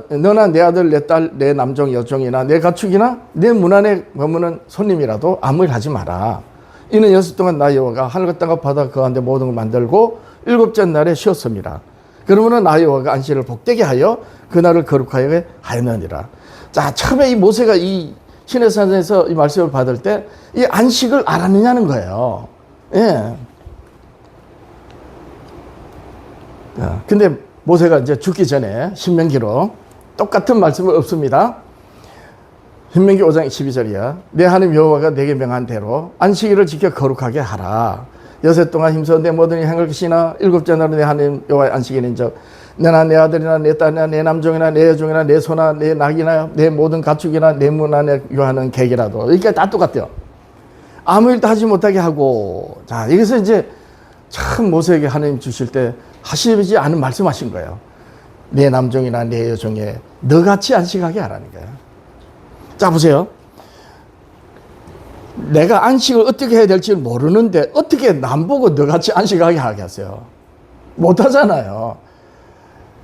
너나 내 아들, 내 딸, 내 남종, 여종이나 내 가축이나 내 문 안에 머무는 손님이라도 아무 일 하지 마라. 이는 여섯 동안 나 여호와가 하늘과 땅과 바다 그 가운데 모든 걸 만들고 일곱째 날에 쉬었습니다. 그러므로 나 여호와가 안식일을 복되게 하여 그날을 거룩하게 하였느니라. 자, 처음에 이 모세가 이 시내산에서 이 말씀을 받을 때 이 안식을 알았느냐는 거예요. 예. 근데 모세가 이제 죽기 전에 신명기로 똑같은 말씀은 없습니다. 신명기 5장 12절이야. 내 하나님 여호와가 내게 명한 대로 안식일을 지켜 거룩하게 하라. 여섯 동안 힘써 내 모든 일 행할 것이나 일곱째 날은 내 하나님 여호와의 안식일인즉 내나 내 아들이나 내 딸이나 내 남종이나 내 여종이나 내 소나 내 낙이나 내 모든 가축이나 내 문 안에 유하는 객이라도 그러니까 다 똑같아요. 아무 일도 하지 못하게 하고 자 여기서 이제 참 모세에게 하나님 주실 때 하시지 않은 말씀하신 거예요. 내 남종이나 내 여종에 너같이 안식하게 하라는 거예요. 자 보세요. 내가 안식을 어떻게 해야 될지 모르는데 어떻게 남보고 너같이 안식하게 하겠어요? 못하잖아요.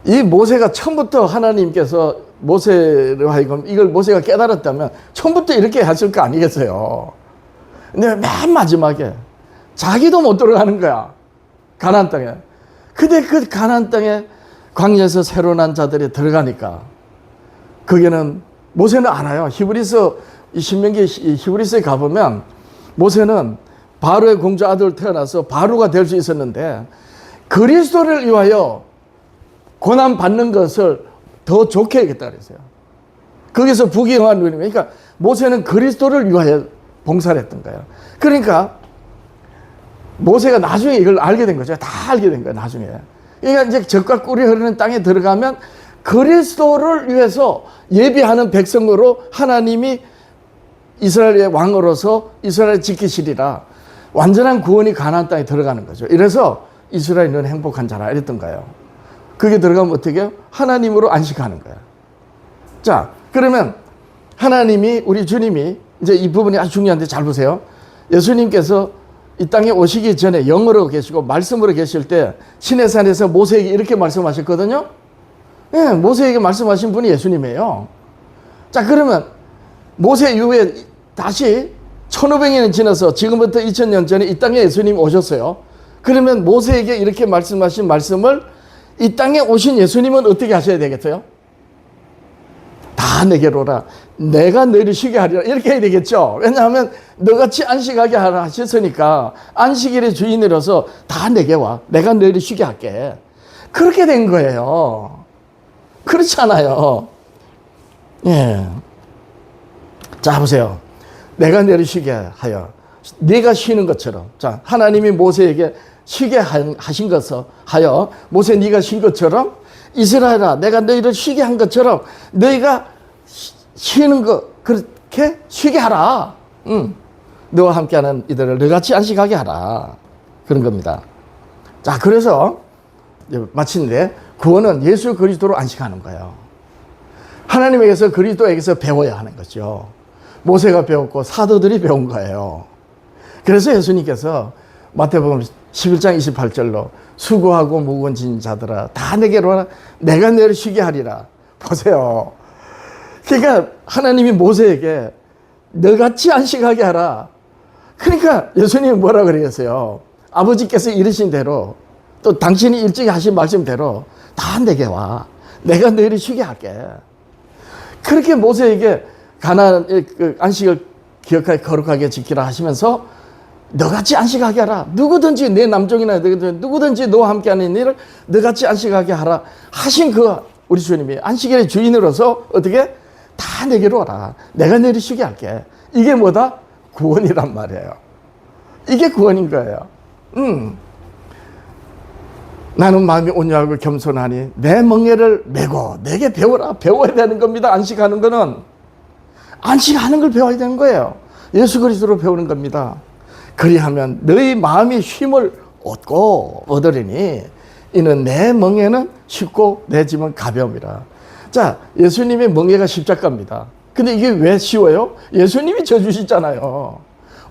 이 모세가 처음부터 하나님께서 모세를 하여금 이걸 모세가 깨달았다면 처음부터 이렇게 했을 거 아니겠어요? 근데 맨 마지막에 자기도 못 들어가는 거야. 가나안 땅에. 근데 그 가나안 땅에 광야에서 새로 난 자들이 들어가니까 거기는 모세는 알아요. 히브리서 신명기 히브리서에 가보면 모세는 바로의 공주 아들 태어나서 바로가 될 수 있었는데 그리스도를 위하여 고난 받는 것을 더 좋게 하겠다 그랬어요. 거기서 부귀영화한 누님. 그러니까 모세는 그리스도를 위하여 봉사를 했던 거예요. 그러니까 모세가 나중에 이걸 알게 된 거죠. 다 알게 된 거예요. 나중에. 그러니까 이제 젖과 꿀이 흐르는 땅에 들어가면 그리스도를 위해서 예비하는 백성으로 하나님이 이스라엘의 왕으로서 이스라엘을 지키시리라. 완전한 구원이 가나안 땅에 들어가는 거죠. 이래서 이스라엘은 행복한 자라 이랬던 거예요. 그게 들어가면 어떻게 해요? 하나님으로 안식하는 거예요. 자, 그러면 하나님이 우리 주님이 이제 이 부분이 아주 중요한데 잘 보세요. 예수님께서 이 땅에 오시기 전에 영으로 계시고 말씀으로 계실 때 시내산에서 모세에게 이렇게 말씀하셨거든요. 예, 모세에게 말씀하신 분이 예수님이에요. 자, 그러면 모세 이후에 다시 1500년이 지나서 지금부터 2000년 전에 이 땅에 예수님이 오셨어요. 그러면 모세에게 이렇게 말씀하신 말씀을 이 땅에 오신 예수님은 어떻게 하셔야 되겠어요? 다 내게로 오라. 내가 너희를 쉬게 하리라. 이렇게 해야 되겠죠. 왜냐하면 너같이 안식하게 하라 하셨으니까 안식일의 주인으로서 다 내게 와. 내가 너희를 쉬게 할게. 그렇게 된 거예요. 그렇잖아요. 예. 자, 보세요. 내가 너희를 쉬게 하여 네가 쉬는 것처럼. 자, 하나님이 모세에게 쉬게 하신 것을 하여 모세 네가 쉰 것처럼 이스라엘아 내가 너희를 쉬게 한 것처럼 너희가 쉬는 것 그렇게 쉬게 하라. 너와 함께하는 이들을 너같이 안식하게 하라. 그런 겁니다. 자, 그래서 마치는데 구원은 예수 그리스도로 안식하는 거예요. 하나님에게서 그리스도에게서 배워야 하는 거죠. 모세가 배웠고 사도들이 배운 거예요. 그래서 예수님께서 마태복음 11장 28절로 수고하고 무거운 짐 자들아 다 내게로 와라. 내가 너희를 쉬게 하리라. 보세요. 그러니까 하나님이 모세에게 너같이 안식하게 하라. 그러니까 예수님이 뭐라 그러겠어요? 아버지께서 이르신 대로 또 당신이 일찍 하신 말씀대로 다 내게 와. 내가 너희를 쉬게 할게. 그렇게 모세에게 가나안 안식을 기억하게 거룩하게 지키라 하시면서 너같이 안식하게 하라. 누구든지 내 남종이나 누구든지 너와 함께하는 일을 너같이 안식하게 하라 하신 그 우리 주님이 안식일의 주인으로서 어떻게 다 내게로 와라. 내가 너희를 쉬게 할게. 이게 뭐다? 구원이란 말이에요. 이게 구원인 거예요. 나는 마음이 온유하고 겸손하니 내 멍에를 메고 내게 배워라. 배워야 되는 겁니다. 안식하는 거는. 안식하는 걸 배워야 되는 거예요. 예수 그리스도로 배우는 겁니다. 그리하면 너희 마음이 쉼을 얻으리니 이는 내 멍에는 쉽고 내 짐은 가벼움이라. 자, 예수님의 멍에가 십자가입니다. 근데 이게 왜 쉬워요? 예수님이 져주시잖아요.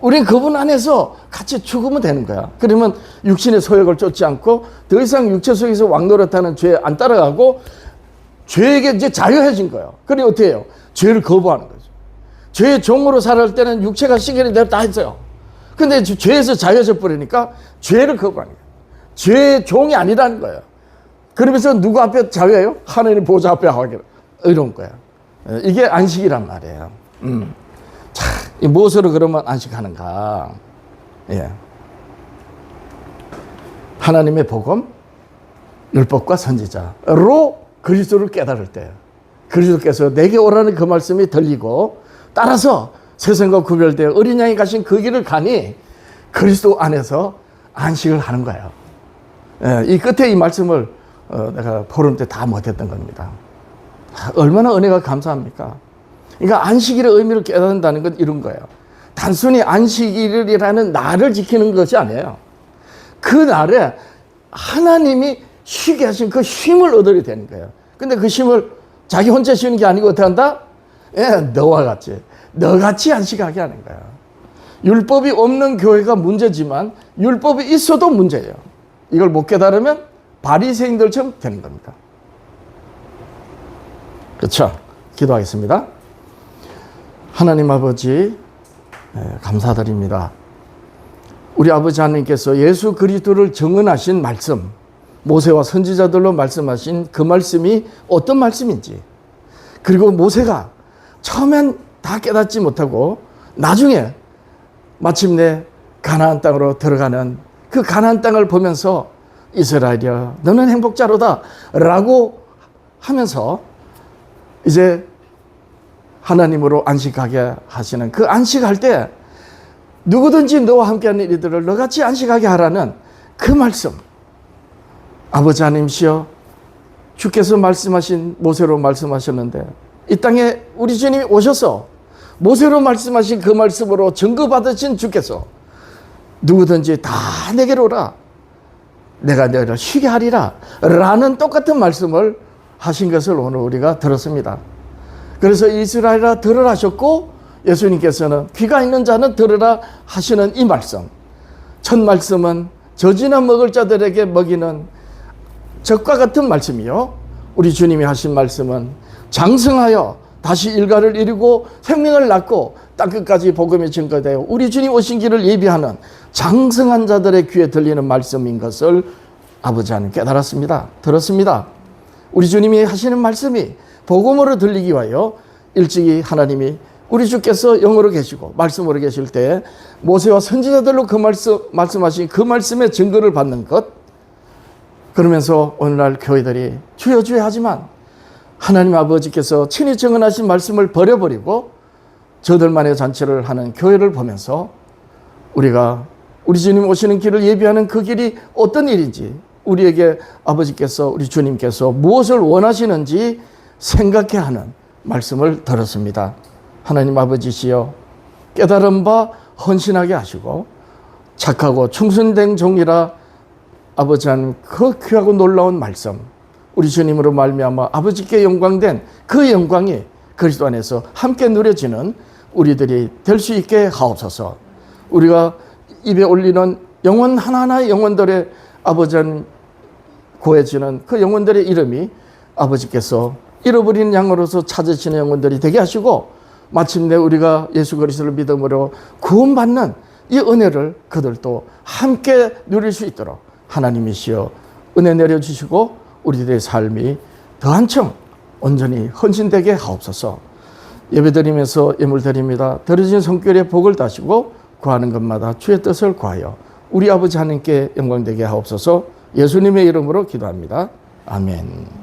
우린 그분 안에서 같이 죽으면 되는 거야. 그러면 육신의 소욕을 쫓지 않고 더 이상 육체 속에서 왕노릇하는 죄에 안 따라가고 죄에게 이제 자유해진 거예요. 그래 어떻게 해요? 죄를 거부하는 거죠. 죄의 종으로 살아갈 때는 육체가 시계를 대로 다 했어요. 근데 죄에서 자유해져 버리니까 죄를 거부하는 거예요. 죄의 종이 아니라는 거예요. 그러면서 누구 앞에 자유해요? 하나님 보좌 앞에 하기로 이런 거예요. 이게 안식이란 말이에요. 무엇으로 그러면 안식하는가? 예. 하나님의 복음, 율법과 선지자로 그리스도를 깨달을 때, 그리스도께서 내게 오라는 그 말씀이 들리고 따라서 세상과 구별되어 어린 양이 가신 그 길을 가니 그리스도 안에서 안식을 하는 거예요. 예, 이 끝에 이 말씀을 내가 포럼 때 다 못했던 겁니다. 얼마나 은혜가 감사합니까? 그러니까 안식일의 의미를 깨닫는다는 건 이런 거예요. 단순히 안식일이라는 날을 지키는 것이 아니에요. 그 날에 하나님이 쉬게 하신 그 쉼을 얻어야 되는 거예요. 근데 그 쉼을 자기 혼자 쉬는 게 아니고 어떻게 한다? 예, 너와 같이. 너같이 안식하게 하는 거야. 율법이 없는 교회가 문제지만 율법이 있어도 문제예요. 이걸 못 깨달으면 바리새인들처럼 되는 겁니다. 그렇죠? 기도하겠습니다. 하나님 아버지, 감사드립니다. 우리 아버지 하나님께서 예수 그리스도를 증언하신 말씀, 모세와 선지자들로 말씀하신 그 말씀이 어떤 말씀인지, 그리고 모세가 처음엔 다 깨닫지 못하고 나중에 마침내 가나안 땅으로 들어가는 그 가나안 땅을 보면서 이스라엘이여 너는 행복자로다 라고 하면서 이제 하나님으로 안식하게 하시는 그 안식할 때 누구든지 너와 함께하는 이들을 너같이 안식하게 하라는 그 말씀, 아버지 하나님이시여 주께서 말씀하신 모세로 말씀하셨는데 이 땅에 우리 주님이 오셔서 모세로 말씀하신 그 말씀으로 증거받으신 주께서 누구든지 다 내게로 오라 내가 너희를 쉬게 하리라 라는 똑같은 말씀을 하신 것을 오늘 우리가 들었습니다. 그래서 이스라엘아 들으라 하셨고 예수님께서는 귀가 있는 자는 들으라 하시는 이 말씀, 첫 말씀은 젖이나 먹을 자들에게 먹이는 젖과 같은 말씀이요, 우리 주님이 하신 말씀은 장성하여 다시 일가를 이루고 생명을 낳고 땅끝까지 복음이 증거되어 우리 주님 오신 길을 예비하는 장성한 자들의 귀에 들리는 말씀인 것을 아버지 하나님 깨달았습니다. 들었습니다. 우리 주님이 하시는 말씀이 복음으로 들리기 위하여 일찍이 하나님이 우리 주께서 영으로 계시고 말씀으로 계실 때 모세와 선지자들로 그 말씀하신 그 말씀의 증거를 받는 것, 그러면서 오늘날 교회들이 주여 주여 하지만 하나님 아버지께서 친히 증언하신 말씀을 버려버리고 저들만의 잔치를 하는 교회를 보면서 우리가 우리 주님 오시는 길을 예비하는 그 길이 어떤 일인지, 우리에게 아버지께서 우리 주님께서 무엇을 원하시는지 생각해 하는 말씀을 들었습니다. 하나님 아버지시여 깨달은 바 헌신하게 하시고 착하고 충성된 종이라 아버지 하나님 그 귀하고 놀라운 말씀, 우리 주님으로 말미암아 아버지께 영광된 그 영광이 그리스도 안에서 함께 누려지는 우리들이 될 수 있게 하옵소서. 우리가 입에 올리는 영혼 하나하나의 영혼들의 아버지 하나님 고해지는 그 영혼들의 이름이 아버지께서 잃어버린 양으로서 찾으시는 영혼들이 되게 하시고 마침내 우리가 예수 그리스도를 믿음으로 구원받는 이 은혜를 그들도 함께 누릴 수 있도록 하나님이시여 은혜 내려주시고 우리들의 삶이 더 한층 온전히 헌신되게 하옵소서. 예배드리면서 예물드립니다. 드려진 성결의 복을 다시고 구하는 것마다 주의 뜻을 구하여 우리 아버지 하나님께 영광되게 하옵소서. 예수님의 이름으로 기도합니다. 아멘.